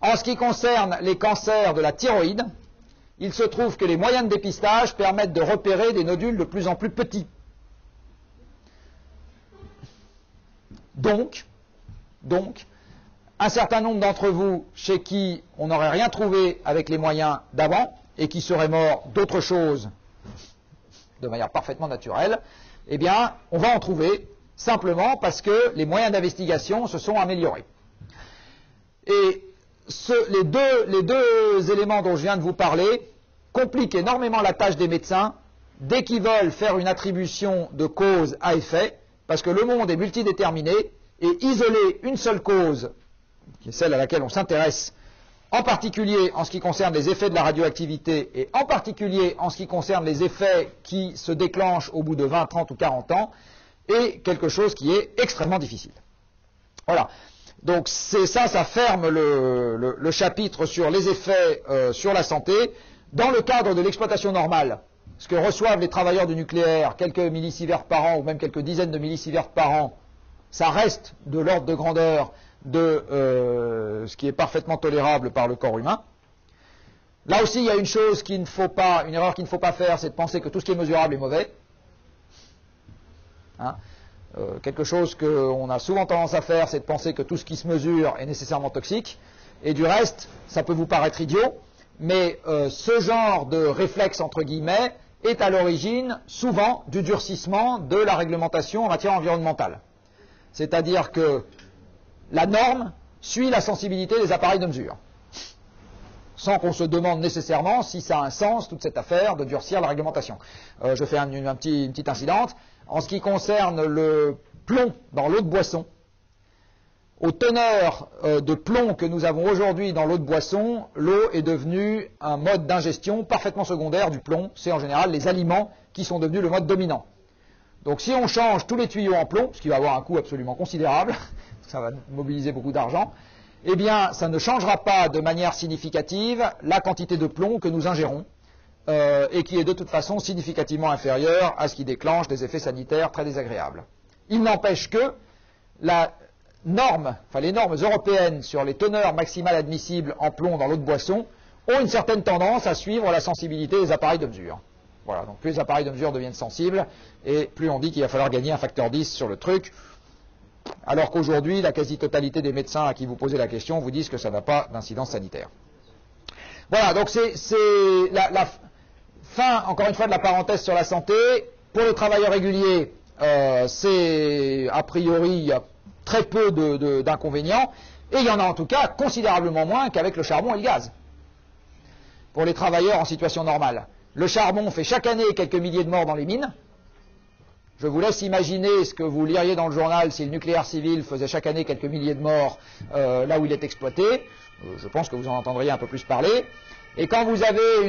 En ce qui concerne les cancers de la thyroïde, il se trouve que les moyens de dépistage permettent de repérer des nodules de plus en plus petits. Donc, un certain nombre d'entre vous, chez qui on n'aurait rien trouvé avec les moyens d'avant, et qui seraient morts d'autre chose, de manière parfaitement naturelle, eh bien, on va en trouver, simplement parce que les moyens d'investigation se sont améliorés. Et les deux éléments dont je viens de vous parler compliquent énormément la tâche des médecins dès qu'ils veulent faire une attribution de cause à effet, parce que le monde est multidéterminé, et isoler une seule cause, qui est celle à laquelle on s'intéresse, en particulier en ce qui concerne les effets de la radioactivité, et en particulier en ce qui concerne les effets qui se déclenchent au bout de 20, 30 ou 40 ans, est quelque chose qui est extrêmement difficile. Voilà. Donc ça ferme le chapitre sur les effets sur la santé. Dans le cadre de l'exploitation normale, ce que reçoivent les travailleurs du nucléaire, quelques millisieverts par an ou même quelques dizaines de millisieverts par an, ça reste de l'ordre de grandeur de ce qui est parfaitement tolérable par le corps humain. Là aussi, il y a une chose une erreur qu'il ne faut pas faire, c'est de penser que tout ce qui est mesurable est mauvais. Hein? Quelque chose qu'on a souvent tendance à faire, c'est de penser que tout ce qui se mesure est nécessairement toxique. Et du reste, ça peut vous paraître idiot, mais ce genre de réflexe, entre guillemets, est à l'origine, souvent, du durcissement de la réglementation en matière environnementale. C'est-à-dire que la norme suit la sensibilité des appareils de mesure, sans qu'on se demande nécessairement si ça a un sens, toute cette affaire de durcir la réglementation. Je fais une petite incidente. En ce qui concerne le plomb dans l'eau de boisson, aux teneurs de plomb que nous avons aujourd'hui dans l'eau de boisson, l'eau est devenue un mode d'ingestion parfaitement secondaire du plomb. C'est en général les aliments qui sont devenus le mode dominant. Donc si on change tous les tuyaux en plomb, ce qui va avoir un coût absolument considérable, ça va mobiliser beaucoup d'argent, eh bien ça ne changera pas de manière significative la quantité de plomb que nous ingérons, et qui est de toute façon significativement inférieure à ce qui déclenche des effets sanitaires très désagréables. Il n'empêche que les normes européennes sur les teneurs maximales admissibles en plomb dans l'eau de boisson ont une certaine tendance à suivre la sensibilité des appareils de mesure. Voilà, donc plus les appareils de mesure deviennent sensibles, et plus on dit qu'il va falloir gagner un facteur 10 sur le truc, alors qu'aujourd'hui, la quasi-totalité des médecins à qui vous posez la question vous disent que ça n'a pas d'incidence sanitaire. Voilà, donc c'est la fin, encore une fois, de la parenthèse sur la santé. Pour les travailleurs réguliers, c'est a priori, il y a très peu d'inconvénients, et il y en a en tout cas considérablement moins qu'avec le charbon et le gaz. pour les travailleurs en situation normale. Le charbon fait chaque année quelques milliers de morts dans les mines. Je vous laisse imaginer ce que vous liriez dans le journal si le nucléaire civil faisait chaque année quelques milliers de morts là où il est exploité. Je pense que vous en entendriez un peu plus parler. Et quand vous avez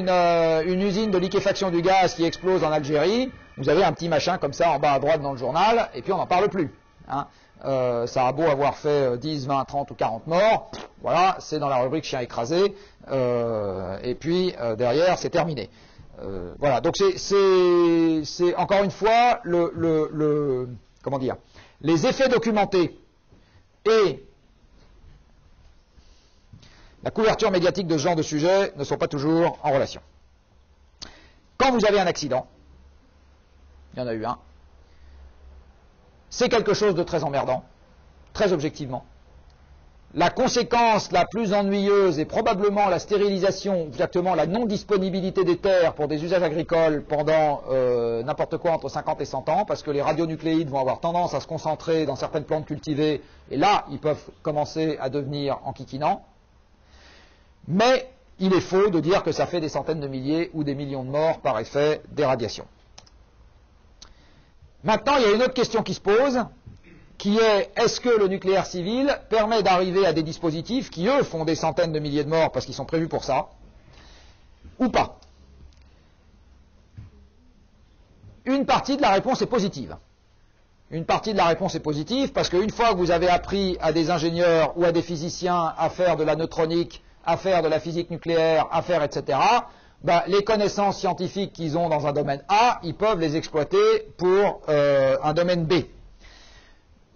une usine de liquéfaction du gaz qui explose en Algérie, vous avez un petit machin comme ça en bas à droite dans le journal, et puis on n'en parle plus. Hein. Ça a beau avoir fait 10, 20, 30 ou 40 morts, voilà, c'est dans la rubrique chien écrasé, et puis derrière c'est terminé. Voilà, donc c'est encore une fois comment dire, les effets documentés et la couverture médiatique de ce genre de sujet ne sont pas toujours en relation. Quand vous avez un accident, il y en a eu un, c'est quelque chose de très emmerdant, très objectivement. La conséquence la plus ennuyeuse est probablement la stérilisation, exactement la non-disponibilité des terres pour des usages agricoles pendant n'importe quoi entre 50 et 100 ans, parce que les radionucléides vont avoir tendance à se concentrer dans certaines plantes cultivées, et là, ils peuvent commencer à devenir enquiquinants. Mais il est faux de dire que ça fait des centaines de milliers ou des millions de morts par effet des radiations. Maintenant, il y a une autre question qui se pose, qui est, est-ce que le nucléaire civil permet d'arriver à des dispositifs qui, eux, font des centaines de milliers de morts parce qu'ils sont prévus pour ça, ou pas? Une partie de la réponse est positive. Une partie de la réponse est positive parce qu'une fois que vous avez appris à des ingénieurs ou à des physiciens à faire de la neutronique, à faire de la physique nucléaire, à faire etc., les connaissances scientifiques qu'ils ont dans un domaine A, ils peuvent les exploiter pour un domaine B.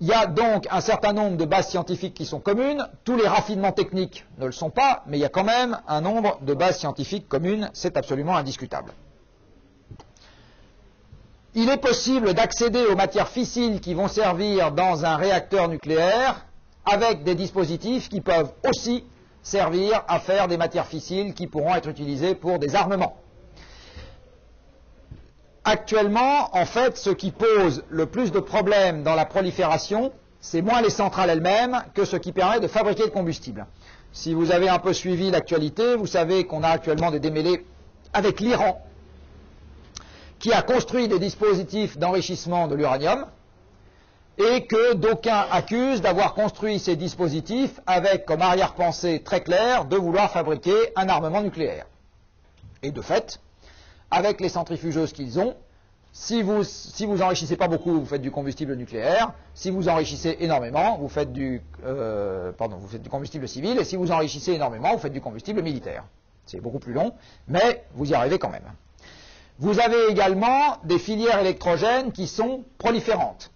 Il y a donc un certain nombre de bases scientifiques qui sont communes. Tous les raffinements techniques ne le sont pas, mais il y a quand même un nombre de bases scientifiques communes, c'est absolument indiscutable. Il est possible d'accéder aux matières fissiles qui vont servir dans un réacteur nucléaire avec des dispositifs qui peuvent aussi servir à faire des matières fissiles qui pourront être utilisées pour des armements. Actuellement, en fait, ce qui pose le plus de problèmes dans la prolifération, c'est moins les centrales elles-mêmes que ce qui permet de fabriquer le combustible. Si vous avez un peu suivi l'actualité, vous savez qu'on a actuellement des démêlés avec l'Iran, qui a construit des dispositifs d'enrichissement de l'uranium, et que d'aucuns accusent d'avoir construit ces dispositifs avec comme arrière-pensée très claire de vouloir fabriquer un armement nucléaire. Et de fait, avec les centrifugeuses qu'ils ont, si vous enrichissez pas beaucoup, vous faites du combustible nucléaire. Si vous enrichissez énormément, vous faites du combustible civil. Et si vous enrichissez énormément, vous faites du combustible militaire. C'est beaucoup plus long, mais vous y arrivez quand même. Vous avez également des filières électrogènes qui sont proliférantes.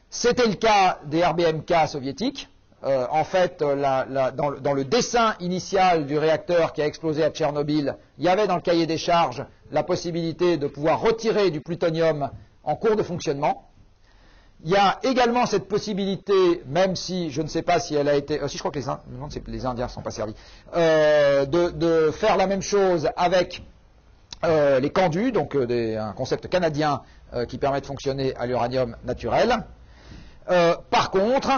C'était le cas des RBMK soviétiques. En fait, dans le dessin initial du réacteur qui a explosé à Tchernobyl, il y avait dans le cahier des charges la possibilité de pouvoir retirer du plutonium en cours de fonctionnement. Il y a également cette possibilité, même si je ne sais pas si elle a été... si je crois que les Indiens ne sont pas servis, de faire la même chose avec les CANDU, donc un concept canadien qui permet de fonctionner à l'uranium naturel. Par contre,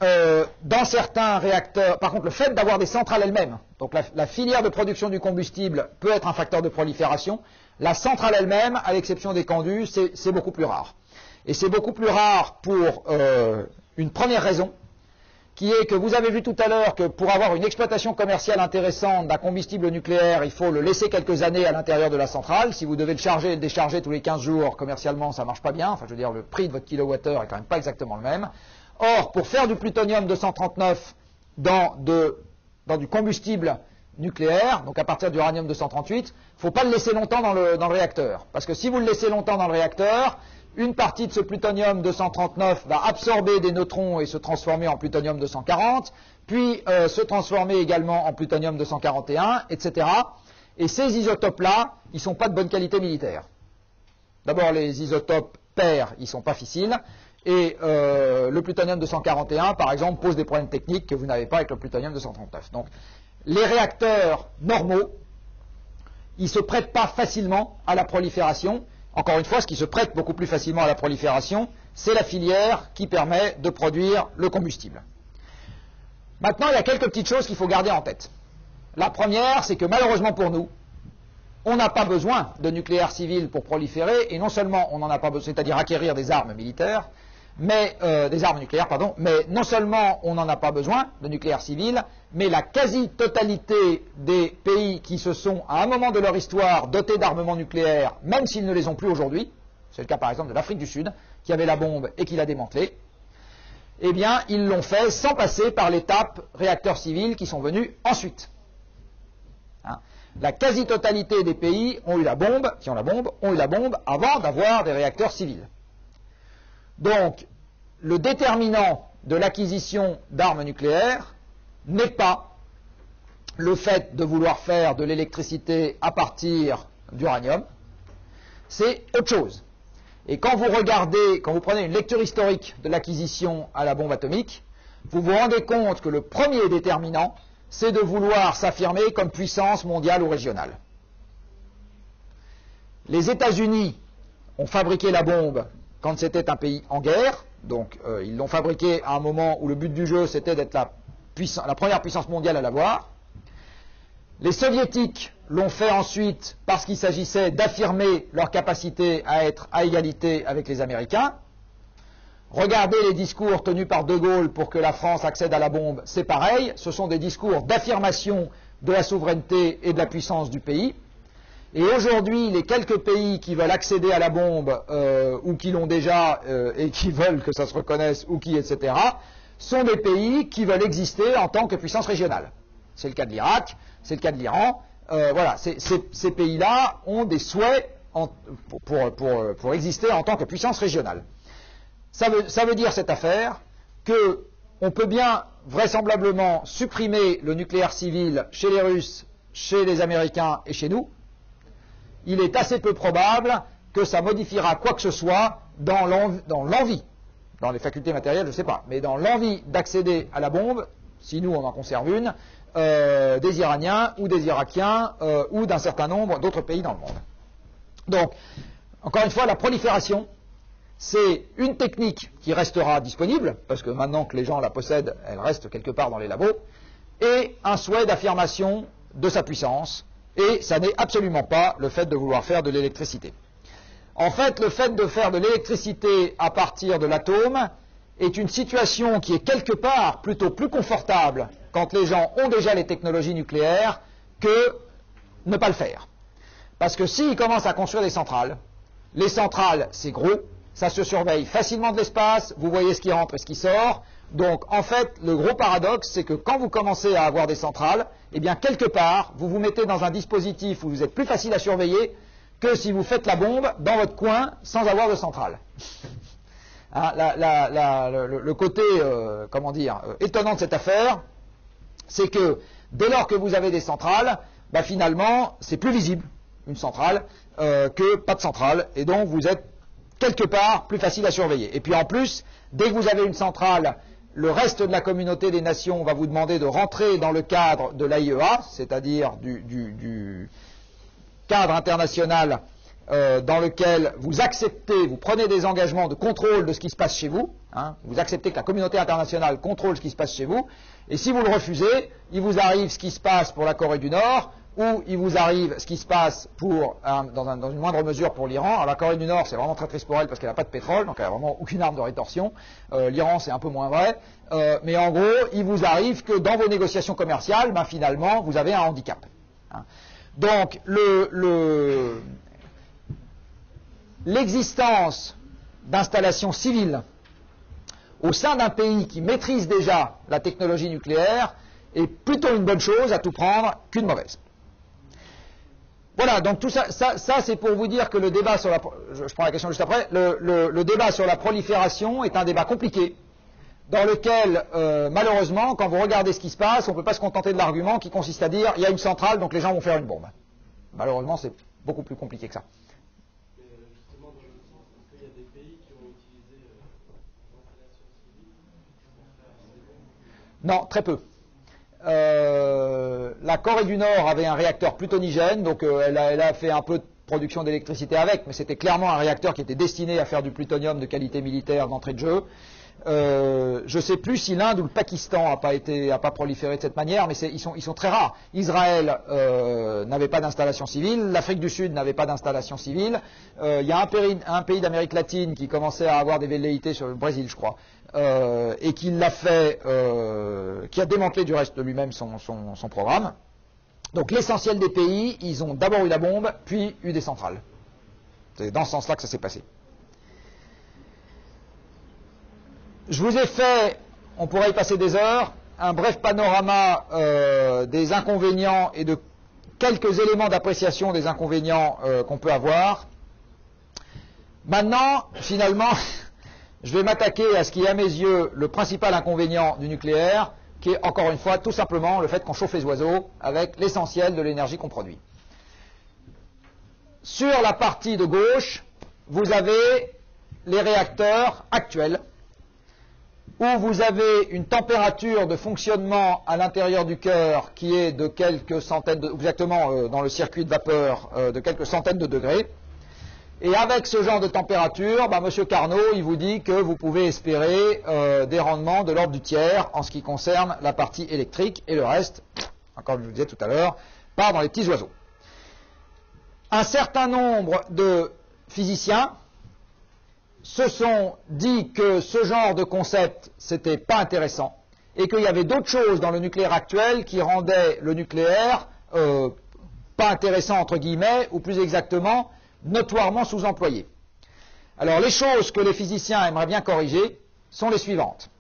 dans certains réacteurs, par contre, le fait d'avoir des centrales elles-mêmes, donc la filière de production du combustible peut être un facteur de prolifération. La centrale elle-même, à l'exception des CANDU, c'est beaucoup plus rare. Et c'est beaucoup plus rare pour une première raison, qui est que vous avez vu tout à l'heure que pour avoir une exploitation commerciale intéressante d'un combustible nucléaire, il faut le laisser quelques années à l'intérieur de la centrale. Si vous devez le charger et le décharger tous les 15 jours, commercialement, ça ne marche pas bien. Enfin, je veux dire, le prix de votre kilowattheure est quand même pas exactement le même. Or, pour faire du plutonium 239 dans du combustible nucléaire, donc à partir d'uranium 238, il ne faut pas le laisser longtemps dans le réacteur. Parce que si vous le laissez longtemps dans le réacteur, une partie de ce plutonium 239 va absorber des neutrons et se transformer en plutonium 240, puis se transformer également en plutonium 241, etc. Et ces isotopes-là, ils ne sont pas de bonne qualité militaire. D'abord, les isotopes pairs, ils ne sont pas fissiles. Et le plutonium 241, par exemple, pose des problèmes techniques que vous n'avez pas avec le plutonium 239. Donc, les réacteurs normaux, ils ne se prêtent pas facilement à la prolifération. Encore une fois, ce qui se prête beaucoup plus facilement à la prolifération, c'est la filière qui permet de produire le combustible. Maintenant, il y a quelques petites choses qu'il faut garder en tête. La première, c'est que malheureusement pour nous, on n'a pas besoin de nucléaire civil pour proliférer, et non seulement on n'en a pas besoin, c'est-à-dire acquérir des armes militaires, mais des armes nucléaires, pardon, mais non seulement on n'en a pas besoin de nucléaire civil, mais la quasi-totalité des pays qui se sont, à un moment de leur histoire, dotés d'armements nucléaires, même s'ils ne les ont plus aujourd'hui, c'est le cas par exemple de l'Afrique du Sud, qui avait la bombe et qui l'a démantelée, eh bien, ils l'ont fait sans passer par l'étape réacteurs civils qui sont venus ensuite. Hein. La quasi-totalité des pays ont eu la bombe, qui ont la bombe, ont eu la bombe avant d'avoir des réacteurs civils. Donc, le déterminant de l'acquisition d'armes nucléaires n'est pas le fait de vouloir faire de l'électricité à partir d'uranium, c'est autre chose. Et quand vous regardez, quand vous prenez une lecture historique de l'acquisition à la bombe atomique, vous vous rendez compte que le premier déterminant, c'est de vouloir s'affirmer comme puissance mondiale ou régionale. Les États-Unis ont fabriqué la bombe quand c'était un pays en guerre, donc ils l'ont fabriqué à un moment où le but du jeu c'était d'être la première puissance mondiale à l'avoir. Les Soviétiques l'ont fait ensuite parce qu'il s'agissait d'affirmer leur capacité à être à égalité avec les Américains. Regardez les discours tenus par De Gaulle pour que la France accède à la bombe, c'est pareil, ce sont des discours d'affirmation de la souveraineté et de la puissance du pays. Et aujourd'hui, les quelques pays qui veulent accéder à la bombe, ou qui l'ont déjà, et qui veulent que ça se reconnaisse, ou qui, etc., sont des pays qui veulent exister en tant que puissance régionale. C'est le cas de l'Irak, c'est le cas de l'Iran. Voilà, ces pays-là ont des souhaits pour exister en tant que puissance régionale. Ça veut dire, cette affaire, qu'on peut bien vraisemblablement supprimer le nucléaire civil chez les Russes, chez les Américains et chez nous. Il est assez peu probable que ça modifiera quoi que ce soit dans l'envie, dans les facultés matérielles, je ne sais pas, mais dans l'envie d'accéder à la bombe, si nous on en conserve une, des Iraniens ou des Irakiens ou d'un certain nombre d'autres pays dans le monde. Donc, encore une fois, la prolifération, c'est une technique qui restera disponible, parce que maintenant que les gens la possèdent, elle reste quelque part dans les labos, et un souhait d'affirmation de sa puissance, et ça n'est absolument pas le fait de vouloir faire de l'électricité. En fait, le fait de faire de l'électricité à partir de l'atome est une situation qui est quelque part plutôt plus confortable quand les gens ont déjà les technologies nucléaires que ne pas le faire. Parce que s'ils commencent à construire des centrales, les centrales c'est gros, ça se surveille facilement de l'espace, vous voyez ce qui rentre et ce qui sort. Donc en fait, le gros paradoxe, c'est que quand vous commencez à avoir des centrales, eh bien quelque part, vous vous mettez dans un dispositif où vous êtes plus facile à surveiller que si vous faites la bombe dans votre coin sans avoir de centrale. Hein, le côté, comment dire, étonnant de cette affaire, c'est que dès lors que vous avez des centrales, bah, finalement, c'est plus visible, une centrale, que pas de centrale, et donc vous êtes quelque part plus facile à surveiller. Et puis en plus, dès que vous avez une centrale, le reste de la communauté des nations va vous demander de rentrer dans le cadre de l'AIEA, c'est-à-dire du cadre international dans lequel vous acceptez, vous prenez des engagements de contrôle de ce qui se passe chez vous, hein, vous acceptez que la communauté internationale contrôle ce qui se passe chez vous, et si vous le refusez, il vous arrive ce qui se passe pour la Corée du Nord, ou il vous arrive ce qui se passe pour, dans une moindre mesure pour l'Iran. Alors la Corée du Nord, c'est vraiment très triste pour elle parce qu'elle n'a pas de pétrole, donc elle n'a vraiment aucune arme de rétorsion. L'Iran, c'est un peu moins vrai. Mais en gros, il vous arrive que dans vos négociations commerciales, ben, finalement, vous avez un handicap. Hein. Donc, l'existence d'installations civiles au sein d'un pays qui maîtrise déjà la technologie nucléaire est plutôt une bonne chose à tout prendre qu'une mauvaise. Voilà, donc tout ça c'est pour vous dire que le débat sur je prends la question juste après, le débat sur la prolifération est un débat compliqué, dans lequel, malheureusement, quand vous regardez ce qui se passe, on ne peut pas se contenter de l'argument qui consiste à dire il y a une centrale, donc les gens vont faire une bombe. Malheureusement, c'est beaucoup plus compliqué que ça. Mais justement, dans le sens, est-ce qu'il y a des pays qui ont utilisé des installations civiles pour faire ces bombes ? Non, très peu. La Corée du Nord avait un réacteur plutonigène, donc elle a fait un peu de production d'électricité avec, mais c'était clairement un réacteur qui était destiné à faire du plutonium de qualité militaire d'entrée de jeu. je ne sais plus si l'Inde ou le Pakistan a pas proliféré de cette manière, mais ils sont très rares. Israël n'avait pas d'installation civile, l'Afrique du Sud n'avait pas d'installation civile. Il y a un pays d'Amérique latine qui commençait à avoir des velléités sur le Brésil, je crois, et qui l'a fait, qui a démantelé du reste de lui-même son programme. Donc l'essentiel des pays, ils ont d'abord eu la bombe, puis eu des centrales. C'est dans ce sens-là que ça s'est passé. Je vous ai fait, on pourrait y passer des heures, un bref panorama des inconvénients et de quelques éléments d'appréciation des inconvénients qu'on peut avoir. Maintenant, finalement, je vais m'attaquer à ce qui est à mes yeux le principal inconvénient du nucléaire, qui est encore une fois tout simplement le fait qu'on chauffe les oiseaux avec l'essentiel de l'énergie qu'on produit. Sur la partie de gauche, vous avez les réacteurs actuels, où vous avez une température de fonctionnement à l'intérieur du cœur qui est de quelques centaines de, exactement dans le circuit de vapeur, de quelques centaines de degrés. Et avec ce genre de température, M. Carnot, il vous dit que vous pouvez espérer des rendements de l'ordre du tiers en ce qui concerne la partie électrique, et le reste, comme je vous disais tout à l'heure, part dans les petits oiseaux. Un certain nombre de physiciens se sont dit que ce genre de concept, c'était pas intéressant, et qu'il y avait d'autres choses dans le nucléaire actuel qui rendaient le nucléaire pas intéressant, entre guillemets, ou plus exactement, notoirement sous-employé. Alors, les choses que les physiciens aimeraient bien corriger sont les suivantes.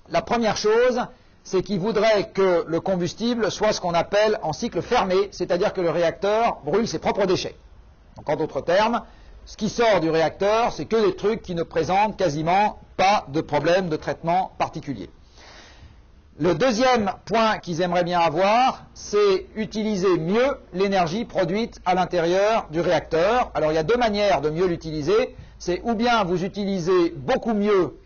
La première chose, c'est qu'ils voudraient que le combustible soit ce qu'on appelle en cycle fermé, c'est-à-dire que le réacteur brûle ses propres déchets. Donc, en d'autres termes, ce qui sort du réacteur, c'est que des trucs qui ne présentent quasiment pas de problème de traitement particulier. Le deuxième point qu'ils aimeraient bien avoir, c'est utiliser mieux l'énergie produite à l'intérieur du réacteur. Alors il y a deux manières de mieux l'utiliser. C'est ou bien vous utilisez beaucoup mieux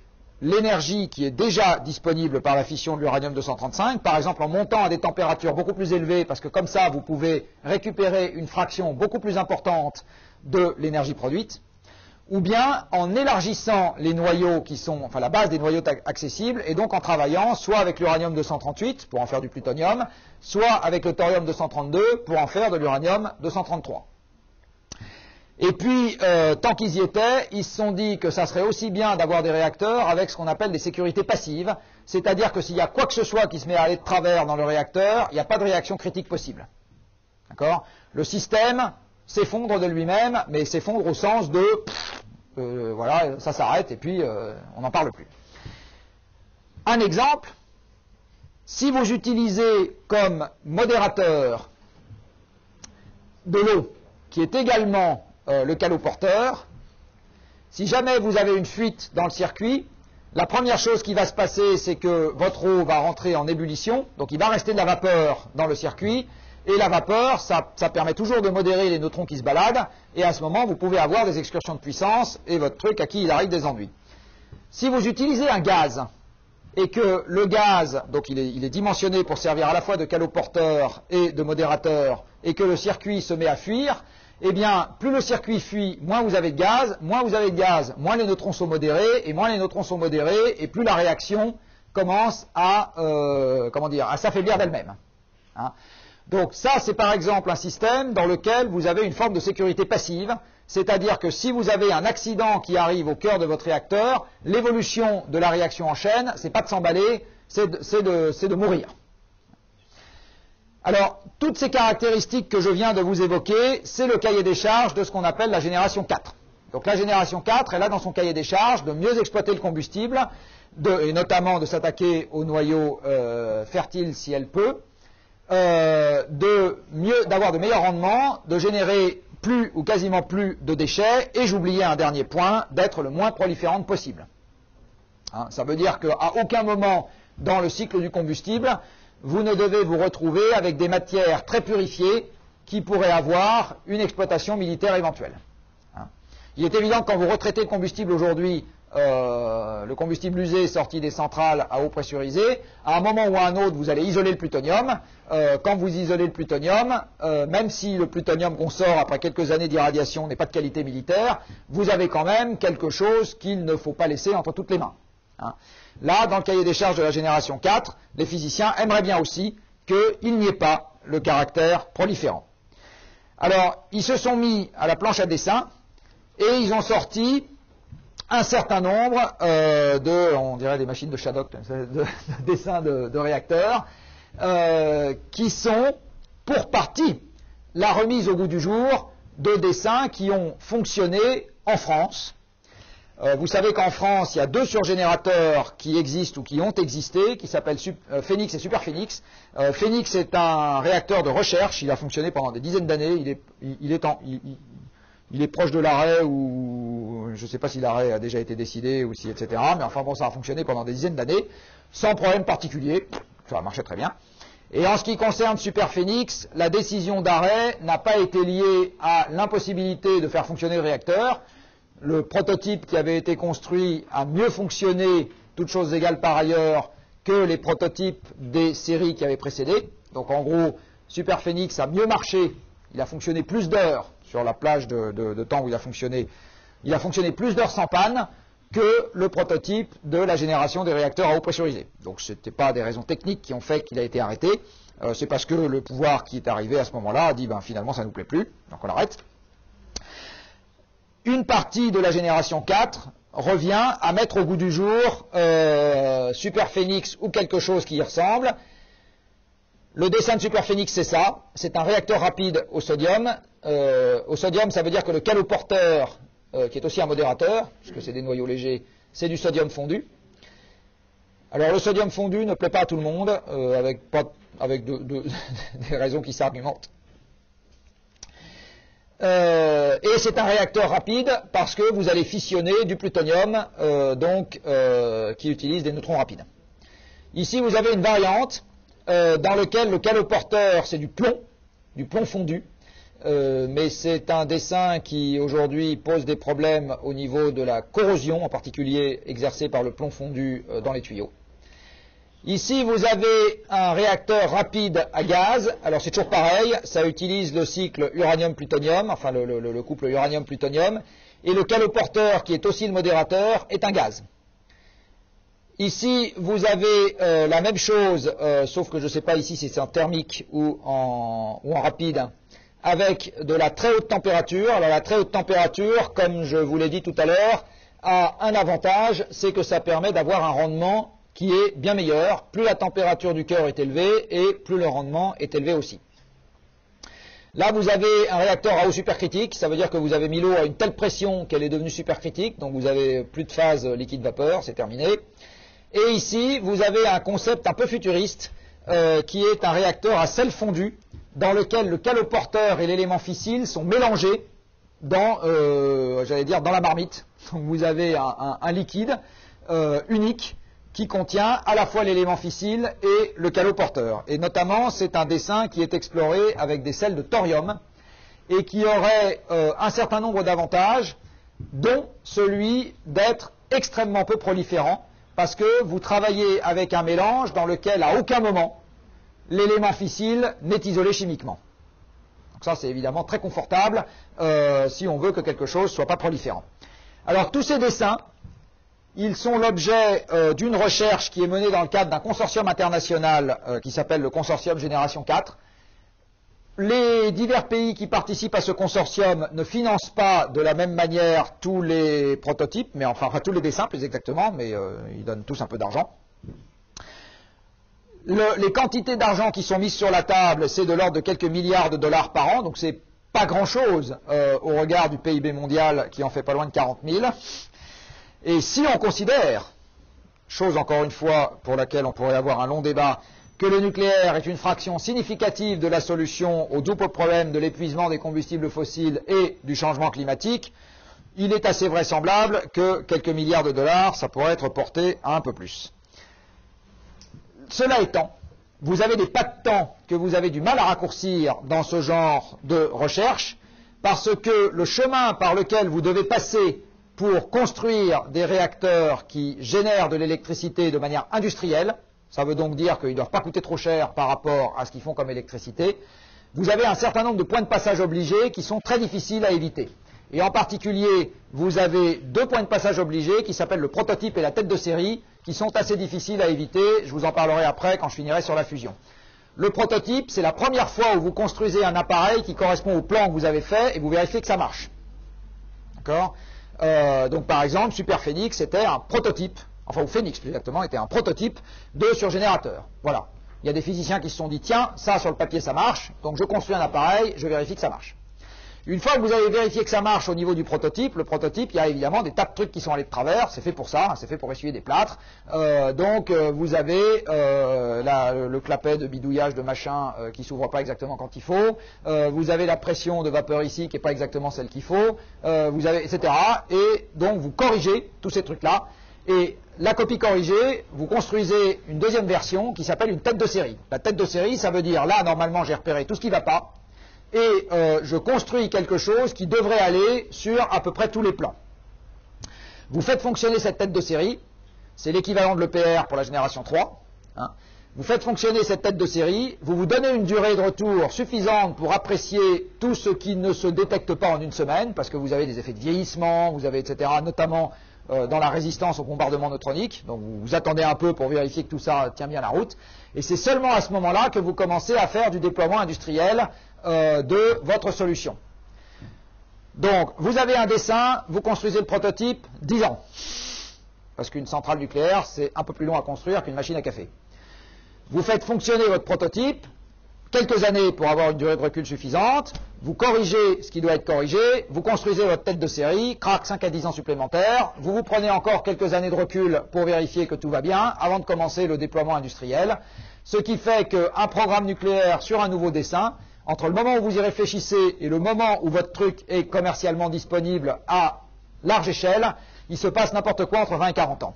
l'énergie qui est déjà disponible par la fission de l'uranium-235, par exemple en montant à des températures beaucoup plus élevées, parce que comme ça vous pouvez récupérer une fraction beaucoup plus importante de l'énergie produite, ou bien en élargissant les noyaux qui sont, enfin la base des noyaux accessibles, et donc en travaillant soit avec l'uranium-238 pour en faire du plutonium, soit avec le thorium-232 pour en faire de l'uranium-233. Et puis, tant qu'ils y étaient, ils se sont dit que ça serait aussi bien d'avoir des réacteurs avec ce qu'on appelle des sécurités passives, c'est-à-dire que s'il y a quoi que ce soit qui se met à aller de travers dans le réacteur, il n'y a pas de réaction critique possible. D'accord ? Le système s'effondre de lui-même, mais s'effondre au sens de voilà, ça s'arrête et puis on n'en parle plus. Un exemple, si vous utilisez comme modérateur de l'eau, qui est également le caloporteur, si jamais vous avez une fuite dans le circuit, la première chose qui va se passer, c'est que votre eau va rentrer en ébullition, donc il va rester de la vapeur dans le circuit, et la vapeur, ça permet toujours de modérer les neutrons qui se baladent, et à ce moment, vous pouvez avoir des excursions de puissance, et votre truc, à qui il arrive des ennuis. Si vous utilisez un gaz, et que le gaz, donc il est dimensionné pour servir à la fois de caloporteur et de modérateur, et que le circuit se met à fuir, eh bien, plus le circuit fuit, moins vous avez de gaz, moins vous avez de gaz, moins les neutrons sont modérés, et moins les neutrons sont modérés, et plus la réaction commence à s'affaiblir d'elle-même. Hein. Donc ça, c'est par exemple un système dans lequel vous avez une forme de sécurité passive, c'est-à-dire que si vous avez un accident qui arrive au cœur de votre réacteur, l'évolution de la réaction en chaîne, c'est pas de s'emballer, c'est de mourir. Alors, toutes ces caractéristiques que je viens de vous évoquer, c'est le cahier des charges de ce qu'on appelle la génération 4. Donc la génération 4, elle a dans son cahier des charges de mieux exploiter le combustible, et notamment de s'attaquer aux noyaux fertiles si elle peut, d'avoir de meilleurs rendements, de générer plus ou quasiment plus de déchets, et j'oubliais un dernier point, d'être le moins proliférante possible. Hein, ça veut dire qu'à aucun moment dans le cycle du combustible, vous ne devez vous retrouver avec des matières très purifiées qui pourraient avoir une exploitation militaire éventuelle. Hein. Il est évident que quand vous retraitez le combustible aujourd'hui, le combustible usé sorti des centrales à eau pressurisée, à un moment ou à un autre, vous allez isoler le plutonium. Quand vous isolez le plutonium, même si le plutonium qu'on sort après quelques années d'irradiation n'est pas de qualité militaire, vous avez quand même quelque chose qu'il ne faut pas laisser entre toutes les mains. hein. Là, dans le cahier des charges de la génération 4, les physiciens aimeraient bien aussi qu'il n'y ait pas le caractère proliférant. Alors, ils se sont mis à la planche à dessin et ils ont sorti un certain nombre on dirait des machines de Shadok, de dessin de réacteurs, qui sont pour partie la remise au goût du jour de dessins qui ont fonctionné en France. Vous savez qu'en France, il y a 2 surgénérateurs qui existent ou qui ont existé, qui s'appellent Phénix et Superphénix. Phénix est un réacteur de recherche, il a fonctionné pendant des dizaines d'années, il est proche de l'arrêt, ou je ne sais pas si l'arrêt a déjà été décidé, ou si, etc. Mais enfin bon, ça a fonctionné pendant des dizaines d'années, sans problème particulier, ça a marché très bien. Et en ce qui concerne Superphénix, la décision d'arrêt n'a pas été liée à l'impossibilité de faire fonctionner le réacteur. Le prototype qui avait été construit a mieux fonctionné, toutes choses égales par ailleurs, que les prototypes des séries qui avaient précédé. Donc en gros, Superphénix a mieux marché, il a fonctionné plus d'heures sur la plage de temps où il a fonctionné plus d'heures sans panne que le prototype de la génération des réacteurs à eau pressurisée. Donc ce n'était pas des raisons techniques qui ont fait qu'il a été arrêté, c'est parce que le pouvoir qui est arrivé à ce moment-là a dit finalement ça ne nous plaît plus, donc on l'arrête. Une partie de la génération 4 revient à mettre au goût du jour Superphénix ou quelque chose qui y ressemble. Le dessin de Superphénix, c'est ça, c'est un réacteur rapide au sodium. Au sodium, ça veut dire que le caloporteur, qui est aussi un modérateur, puisque c'est des noyaux légers, c'est du sodium fondu. Alors le sodium fondu ne plaît pas à tout le monde, avec des raisons qui s'argumentent. Et c'est un réacteur rapide parce que vous allez fissionner du plutonium, qui utilise des neutrons rapides. Ici, vous avez une variante dans laquelle le caloporteur, c'est du plomb fondu. Mais c'est un dessin qui aujourd'hui pose des problèmes au niveau de la corrosion, en particulier exercée par le plomb fondu dans les tuyaux. Ici, vous avez un réacteur rapide à gaz. Alors, c'est toujours pareil. Ça utilise le cycle uranium-plutonium, enfin le couple uranium-plutonium. Et le caloporteur, qui est aussi le modérateur, est un gaz. Ici, vous avez la même chose, sauf que je ne sais pas ici si c'est en thermique ou en rapide, avec de la très haute température. Alors, la très haute température, comme je vous l'ai dit tout à l'heure, a un avantage, c'est que ça permet d'avoir un rendement qui est bien meilleur. Plus la température du cœur est élevée et plus le rendement est élevé aussi. Là, vous avez un réacteur à eau supercritique, ça veut dire que vous avez mis l'eau à une telle pression qu'elle est devenue supercritique, donc vous avez plus de phase liquide-vapeur, c'est terminé. Et ici, vous avez un concept un peu futuriste, qui est un réacteur à sel fondu, dans lequel le caloporteur et l'élément fissile sont mélangés dans la marmite. Donc vous avez un liquide unique, qui contient à la fois l'élément fissile et le caloporteur. Et notamment, c'est un dessin qui est exploré avec des sels de thorium et qui aurait un certain nombre d'avantages, dont celui d'être extrêmement peu proliférant, parce que vous travaillez avec un mélange dans lequel, à aucun moment, l'élément fissile n'est isolé chimiquement. Donc ça, c'est évidemment très confortable si on veut que quelque chose ne soit pas proliférant. Alors, tous ces dessins, ils sont l'objet d'une recherche qui est menée dans le cadre d'un consortium international qui s'appelle le consortium Génération 4. Les divers pays qui participent à ce consortium ne financent pas de la même manière tous les prototypes, mais enfin tous les dessins plus exactement, mais ils donnent tous un peu d'argent. Les quantités d'argent qui sont mises sur la table, c'est de l'ordre de quelques milliards de dollars par an, donc c'est pas grand-chose au regard du PIB mondial qui en fait pas loin de 40 000. Et si on considère, chose encore une fois pour laquelle on pourrait avoir un long débat, que le nucléaire est une fraction significative de la solution au double problème de l'épuisement des combustibles fossiles et du changement climatique, il est assez vraisemblable que quelques milliards de dollars, ça pourrait être porté à un peu plus. Cela étant, vous avez des pas de temps que vous avez du mal à raccourcir dans ce genre de recherche, parce que le chemin par lequel vous devez passer pour construire des réacteurs qui génèrent de l'électricité de manière industrielle, ça veut donc dire qu'ils ne doivent pas coûter trop cher par rapport à ce qu'ils font comme électricité, vous avez un certain nombre de points de passage obligés qui sont très difficiles à éviter. Et en particulier, vous avez 2 points de passage obligés qui s'appellent le prototype et la tête de série, qui sont assez difficiles à éviter. Je vous en parlerai après quand je finirai sur la fusion. Le prototype, c'est la première fois où vous construisez un appareil qui correspond au plan que vous avez fait et vous vérifiez que ça marche. D'accord ? Donc par exemple, Superphénix était un prototype, enfin ou Phénix plus exactement, était un prototype de surgénérateur. Voilà. Il y a des physiciens qui se sont dit, tiens, ça sur le papier ça marche, donc je construis un appareil, je vérifie que ça marche. Une fois que vous avez vérifié que ça marche au niveau du prototype, le prototype, il y a évidemment des tas de trucs qui sont allés de travers, c'est fait pour ça, c'est fait pour essuyer des plâtres. Vous avez le clapet de bidouillage de machin qui s'ouvre pas exactement quand il faut, vous avez la pression de vapeur ici qui n'est pas exactement celle qu'il faut, vous avez, etc. Et donc vous corrigez tous ces trucs-là, et la copie corrigée, vous construisez une deuxième version qui s'appelle une tête de série. La tête de série, ça veut dire, là, normalement, j'ai repéré tout ce qui ne va pas, et je construis quelque chose qui devrait aller sur à peu près tous les plans. Vous faites fonctionner cette tête de série, c'est l'équivalent de l'EPR pour la génération 3. Hein. Vous faites fonctionner cette tête de série, vous vous donnez une durée de retour suffisante pour apprécier tout ce qui ne se détecte pas en une semaine, parce que vous avez des effets de vieillissement, vous avez etc., notamment dans la résistance au bombardement neutronique. Donc vous attendez un peu pour vérifier que tout ça tient bien la route. Et c'est seulement à ce moment-là que vous commencez à faire du déploiement industriel de votre solution. Donc, vous avez un dessin, vous construisez le prototype, 10 ans. Parce qu'une centrale nucléaire, c'est un peu plus long à construire qu'une machine à café. Vous faites fonctionner votre prototype, quelques années pour avoir une durée de recul suffisante, vous corrigez ce qui doit être corrigé, vous construisez votre tête de série, crac, 5 à 10 ans supplémentaires, vous vous prenez encore quelques années de recul pour vérifier que tout va bien, avant de commencer le déploiement industriel, ce qui fait qu'un programme nucléaire sur un nouveau dessin, entre le moment où vous y réfléchissez et le moment où votre truc est commercialement disponible à large échelle, il se passe n'importe quoi entre 20 et 40 ans.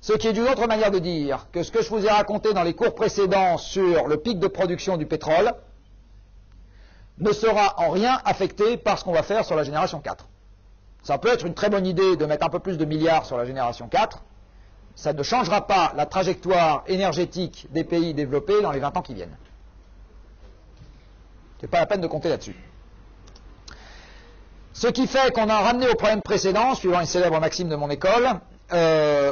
Ce qui est d'une autre manière de dire que ce que je vous ai raconté dans les cours précédents sur le pic de production du pétrole ne sera en rien affecté par ce qu'on va faire sur la génération 4. Ça peut être une très bonne idée de mettre un peu plus de milliards sur la génération 4, ça ne changera pas la trajectoire énergétique des pays développés dans les 20 ans qui viennent. Ce n'est pas la peine de compter là-dessus. Ce qui fait qu'on a ramené au problème précédent, suivant une célèbre maxime de mon école,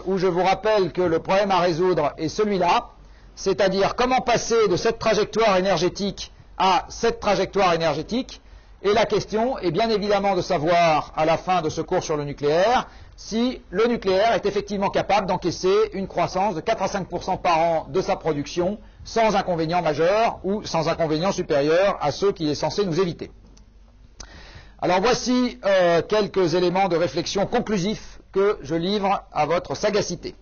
où je vous rappelle que le problème à résoudre est celui-là, c'est-à-dire comment passer de cette trajectoire énergétique à cette trajectoire énergétique, et la question est bien évidemment de savoir, à la fin de ce cours sur le nucléaire, si le nucléaire est effectivement capable d'encaisser une croissance de 4 à 5% par an de sa production, sans inconvénient majeur ou sans inconvénient supérieur à ceux qu'il est censé nous éviter. Alors voici quelques éléments de réflexion conclusifs que je livre à votre sagacité.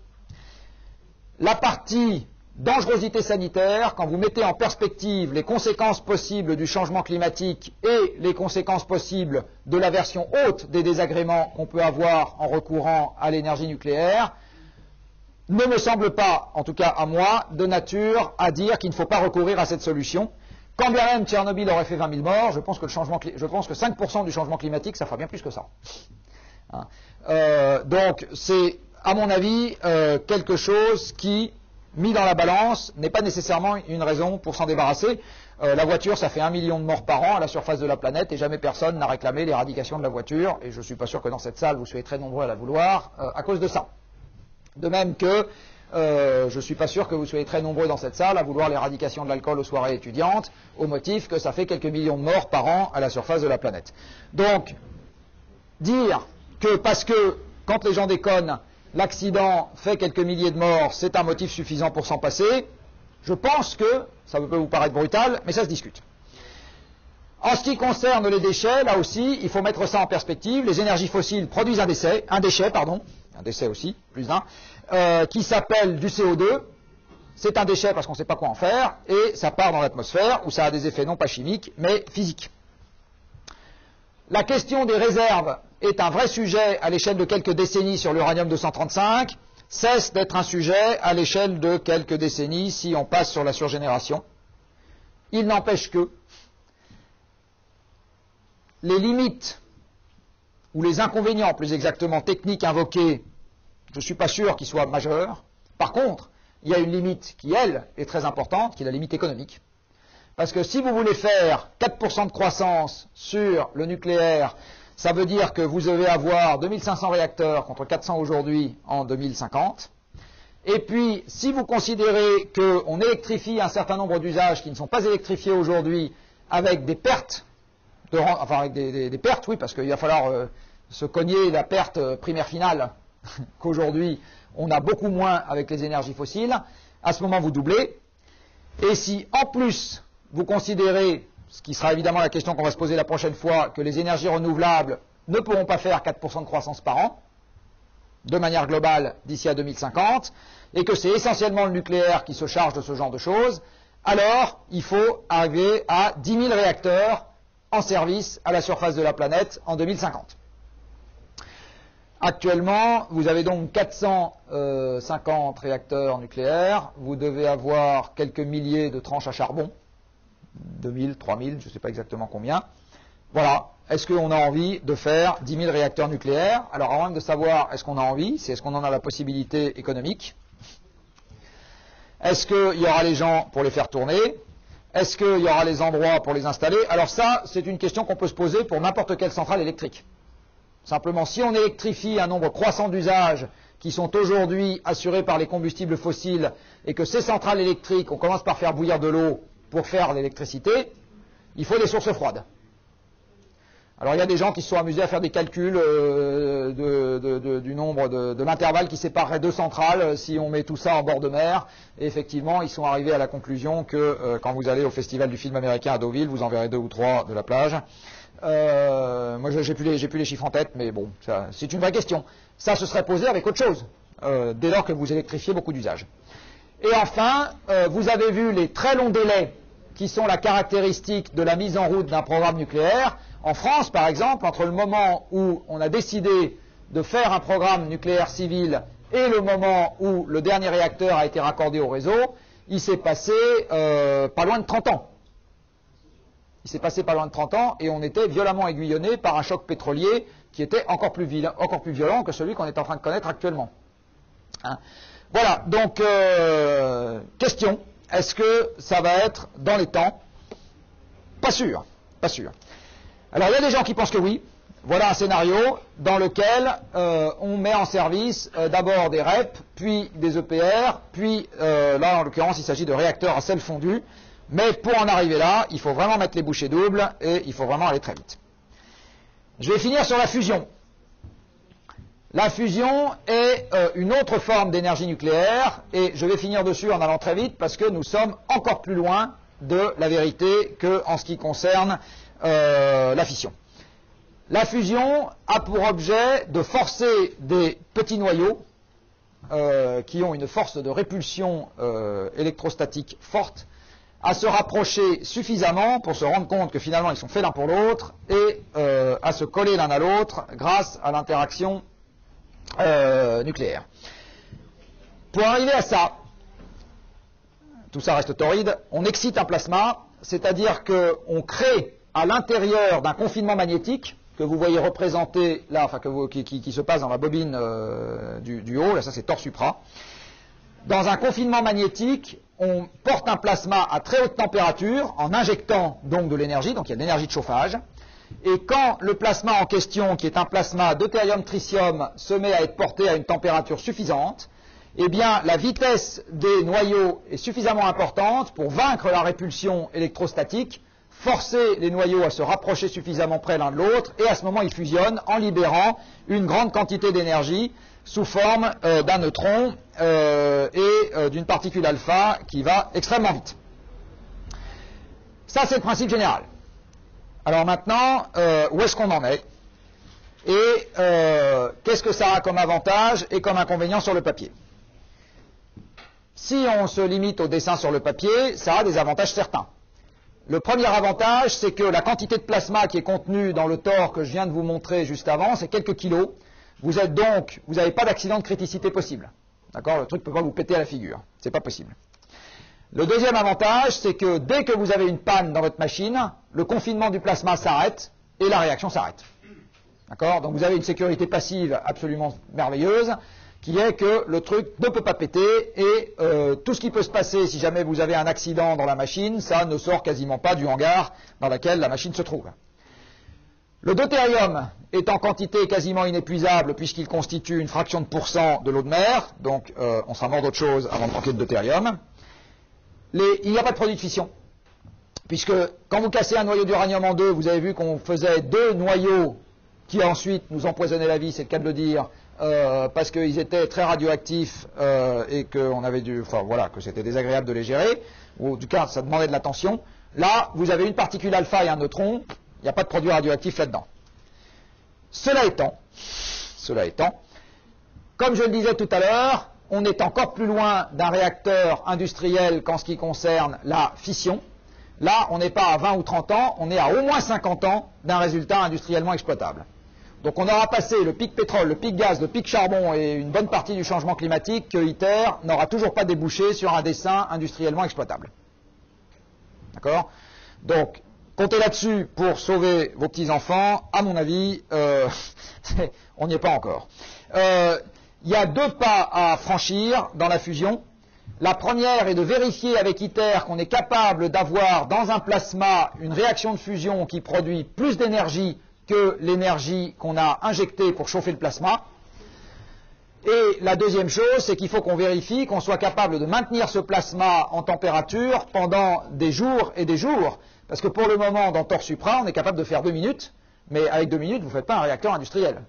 La partie dangerosité sanitaire, quand vous mettez en perspective les conséquences possibles du changement climatique et les conséquences possibles de la version haute des désagréments qu'on peut avoir en recourant à l'énergie nucléaire, ne me semble pas, en tout cas à moi, de nature à dire qu'il ne faut pas recourir à cette solution. Quand bien même Tchernobyl aurait fait 20 000 morts, je pense que 5% du changement climatique, ça fera bien plus que ça. Hein. Donc c'est, à mon avis, quelque chose qui, mis dans la balance, n'est pas nécessairement une raison pour s'en débarrasser. La voiture, ça fait 1 million de morts par an à la surface de la planète et jamais personne n'a réclamé l'éradication de la voiture. Et je ne suis pas sûr que dans cette salle, vous soyez très nombreux à la vouloir à cause de ça. De même que je ne suis pas sûr que vous soyez très nombreux dans cette salle à vouloir l'éradication de l'alcool aux soirées étudiantes, au motif que ça fait quelques millions de morts par an à la surface de la planète. Donc, dire que parce que, quand les gens déconnent, l'accident fait quelques milliers de morts, c'est un motif suffisant pour s'en passer, je pense que, ça peut vous paraître brutal, mais ça se discute. En ce qui concerne les déchets, là aussi, il faut mettre ça en perspective. Les énergies fossiles produisent un déchet aussi, plus d'un, qui s'appelle du CO2. C'est un déchet parce qu'on ne sait pas quoi en faire, et ça part dans l'atmosphère, où ça a des effets non pas chimiques, mais physiques. La question des réserves est un vrai sujet à l'échelle de quelques décennies sur l'uranium-235, cesse d'être un sujet à l'échelle de quelques décennies si on passe sur la surgénération. Il n'empêche que les limites, ou les inconvénients plus exactement techniques invoqués, je ne suis pas sûr qu'ils soient majeurs. Par contre, il y a une limite qui, elle, est très importante, qui est la limite économique. Parce que si vous voulez faire 4% de croissance sur le nucléaire, Ça veut dire que vous devez avoir 2500 réacteurs contre 400 aujourd'hui en 2050. Et puis, si vous considérez qu'on électrifie un certain nombre d'usages qui ne sont pas électrifiés aujourd'hui avec des pertes, avec des pertes, oui, parce qu'il va falloir se cogner la perte primaire finale qu'aujourd'hui on a beaucoup moins avec les énergies fossiles, à ce moment vous doublez. Et si en plus vous considérez, ce qui sera évidemment la question qu'on va se poser la prochaine fois, que les énergies renouvelables ne pourront pas faire 4% de croissance par an, de manière globale d'ici à 2050, et que c'est essentiellement le nucléaire qui se charge de ce genre de choses, alors il faut arriver à 10 000 réacteurs en service à la surface de la planète en 2050. Actuellement, vous avez donc 450 réacteurs nucléaires, vous devez avoir quelques milliers de tranches à charbon, 2000, 3000, je ne sais pas exactement combien. Voilà. Est-ce qu'on a envie de faire 10 000 réacteurs nucléaires? Alors, avant même de savoir est-ce qu'on a envie, c'est est-ce qu'on en a la possibilité économique? Est-ce qu'il y aura les gens pour les faire tourner? Est-ce qu'il y aura les endroits pour les installer? Alors ça, c'est une question qu'on peut se poser pour n'importe quelle centrale électrique. Simplement, si on électrifie un nombre croissant d'usages qui sont aujourd'hui assurés par les combustibles fossiles et que ces centrales électriques, on commence par faire bouillir de l'eau pour faire l'électricité, il faut des sources froides. Alors il y a des gens qui se sont amusés à faire des calculs du nombre de l'intervalle qui séparerait deux centrales si on met tout ça en bord de mer. Et effectivement, ils sont arrivés à la conclusion que quand vous allez au festival du film américain à Deauville, vous en verrez 2 ou 3 de la plage. Moi, j'ai plus les chiffres en tête, mais bon, c'est une vraie question. Ça se serait posé avec autre chose, dès lors que vous électrifiez beaucoup d'usages. Et enfin, vous avez vu les très longs délais qui sont la caractéristique de la mise en route d'un programme nucléaire. En France, par exemple, entre le moment où on a décidé de faire un programme nucléaire civil et le moment où le dernier réacteur a été raccordé au réseau, il s'est passé pas loin de 30 ans. Il s'est passé pas loin de 30 ans et on était violemment aiguillonné par un choc pétrolier qui était encore plus violent que celui qu'on est en train de connaître actuellement. Hein. Voilà, donc, question, est-ce que ça va être dans les temps? Pas sûr, pas sûr. Alors, il y a des gens qui pensent que oui. Voilà un scénario dans lequel on met en service d'abord des REP, puis des EPR, puis, là, en l'occurrence, il s'agit de réacteurs à sel fondu. Mais pour en arriver là, il faut vraiment mettre les bouchées doubles et il faut vraiment aller très vite. Je vais finir sur la fusion. La fusion est une autre forme d'énergie nucléaire et je vais finir dessus en allant très vite parce que nous sommes encore plus loin de la vérité qu'en ce qui concerne la fission. La fusion a pour objet de forcer des petits noyaux qui ont une force de répulsion électrostatique forte à se rapprocher suffisamment pour se rendre compte que finalement ils sont faits l'un pour l'autre et à se coller l'un à l'autre grâce à l'interaction nucléaire. Pour arriver à ça, tout ça reste torride, on excite un plasma, c'est-à-dire qu'on crée à l'intérieur d'un confinement magnétique que vous voyez représenté là, enfin qui se passe dans la bobine du haut, là ça c'est torse-supra. Dans un confinement magnétique, on porte un plasma à très haute température en injectant donc de l'énergie, donc il y a de l'énergie de chauffage. Et quand le plasma en question, qui est un plasma deutérium-tritium, se met à être porté à une température suffisante, eh bien la vitesse des noyaux est suffisamment importante pour vaincre la répulsion électrostatique, forcer les noyaux à se rapprocher suffisamment près l'un de l'autre, et à ce moment ils fusionnent en libérant une grande quantité d'énergie sous forme d'un neutron et d'une particule alpha qui va extrêmement vite. Ça, c'est le principe général. Alors maintenant, où est-ce qu'on en est? Et qu'est-ce que ça a comme avantage et comme inconvénient sur le papier? Si on se limite au dessin sur le papier, ça a des avantages certains. Le premier avantage, c'est que la quantité de plasma qui est contenue dans le tore que je viens de vous montrer juste avant, c'est quelques kilos. Vous n'avez pas d'accident de criticité possible. D'accord? Le truc ne peut pas vous péter à la figure. C'est pas possible. Le deuxième avantage, c'est que dès que vous avez une panne dans votre machine, le confinement du plasma s'arrête et la réaction s'arrête. D'accord? Donc vous avez une sécurité passive absolument merveilleuse, qui est que le truc ne peut pas péter et tout ce qui peut se passer si jamais vous avez un accident dans la machine, ça ne sort quasiment pas du hangar dans lequel la machine se trouve. Le deutérium est en quantité quasiment inépuisable puisqu'il constitue une fraction de pourcent de l'eau de mer, donc on sera mort d'autre chose avant de manquer de deutérium. Il n'y a pas de produit de fission, puisque quand vous cassez un noyau d'uranium en deux, vous avez vu qu'on faisait deux noyaux qui ensuite nous empoisonnaient la vie, c'est le cas de le dire, parce qu'ils étaient très radioactifs et qu'on avait que c'était désagréable de les gérer, ou en tout cas ça demandait de l'attention. Là, vous avez une particule alpha et un neutron, il n'y a pas de produit radioactif là-dedans. Cela étant, comme je le disais tout à l'heure, on est encore plus loin d'un réacteur industriel qu'en ce qui concerne la fission. Là, on n'est pas à 20 ou 30 ans, on est à au moins 50 ans d'un résultat industriellement exploitable. Donc on aura passé le pic pétrole, le pic gaz, le pic charbon et une bonne partie du changement climatique que ITER n'aura toujours pas débouché sur un dessin industriellement exploitable. D'accord? Donc, comptez là-dessus pour sauver vos petits-enfants. À mon avis, on n'y est pas encore. Il y a deux pas à franchir dans la fusion. La première est de vérifier avec ITER qu'on est capable d'avoir dans un plasma une réaction de fusion qui produit plus d'énergie que l'énergie qu'on a injectée pour chauffer le plasma. Et la deuxième chose, c'est qu'il faut qu'on vérifie qu'on soit capable de maintenir ce plasma en température pendant des jours et des jours. Parce que pour le moment, dans Thor Supra, on est capable de faire 2 minutes, mais avec 2 minutes, vous ne faites pas un réacteur industriel.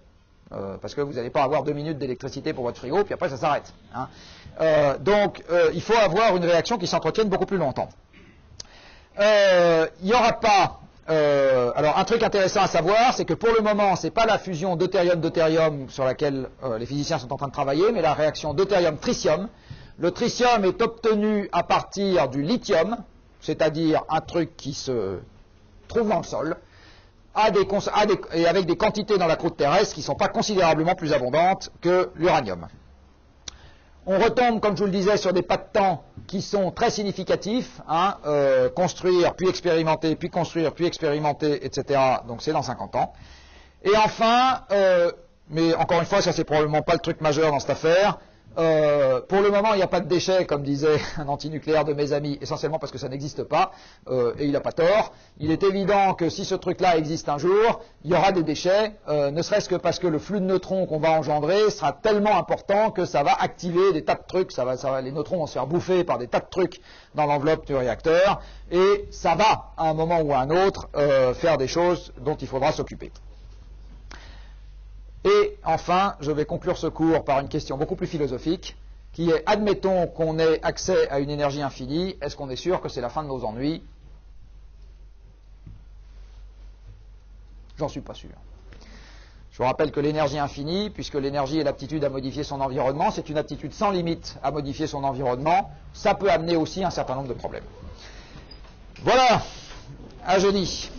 Parce que vous n'allez pas avoir 2 minutes d'électricité pour votre frigo, puis après ça s'arrête. Hein. Donc, il faut avoir une réaction qui s'entretienne beaucoup plus longtemps. Il n'y aura pas... alors, un truc intéressant à savoir, c'est que pour le moment, ce n'est pas la fusion deutérium-deutérium sur laquelle les physiciens sont en train de travailler, mais la réaction deutérium-tritium. Le tritium est obtenu à partir du lithium, c'est-à-dire un truc qui se trouve dans le sol, et avec des quantités dans la croûte terrestre qui ne sont pas considérablement plus abondantes que l'uranium. On retombe, comme je vous le disais, sur des pas de temps qui sont très significatifs. Hein, construire, puis expérimenter, puis construire, puis expérimenter, etc. Donc c'est dans 50 ans. Et enfin, mais encore une fois, ça c'est probablement pas le truc majeur dans cette affaire, pour le moment, il n'y a pas de déchets, comme disait un antinucléaire de mes amis, essentiellement parce que ça n'existe pas, et il n'a pas tort. Il est évident que si ce truc-là existe un jour, il y aura des déchets, ne serait-ce que parce que le flux de neutrons qu'on va engendrer sera tellement important que ça va activer des tas de trucs, les neutrons vont se faire bouffer par des tas de trucs dans l'enveloppe du réacteur, et ça va, à un moment ou à un autre, faire des choses dont il faudra s'occuper. Et enfin, je vais conclure ce cours par une question beaucoup plus philosophique, qui est, admettons qu'on ait accès à une énergie infinie, est-ce qu'on est sûr que c'est la fin de nos ennuis? J'en suis pas sûr. Je vous rappelle que l'énergie infinie, puisque l'énergie est l'aptitude à modifier son environnement, c'est une aptitude sans limite à modifier son environnement, ça peut amener aussi un certain nombre de problèmes. Voilà, à jeudi.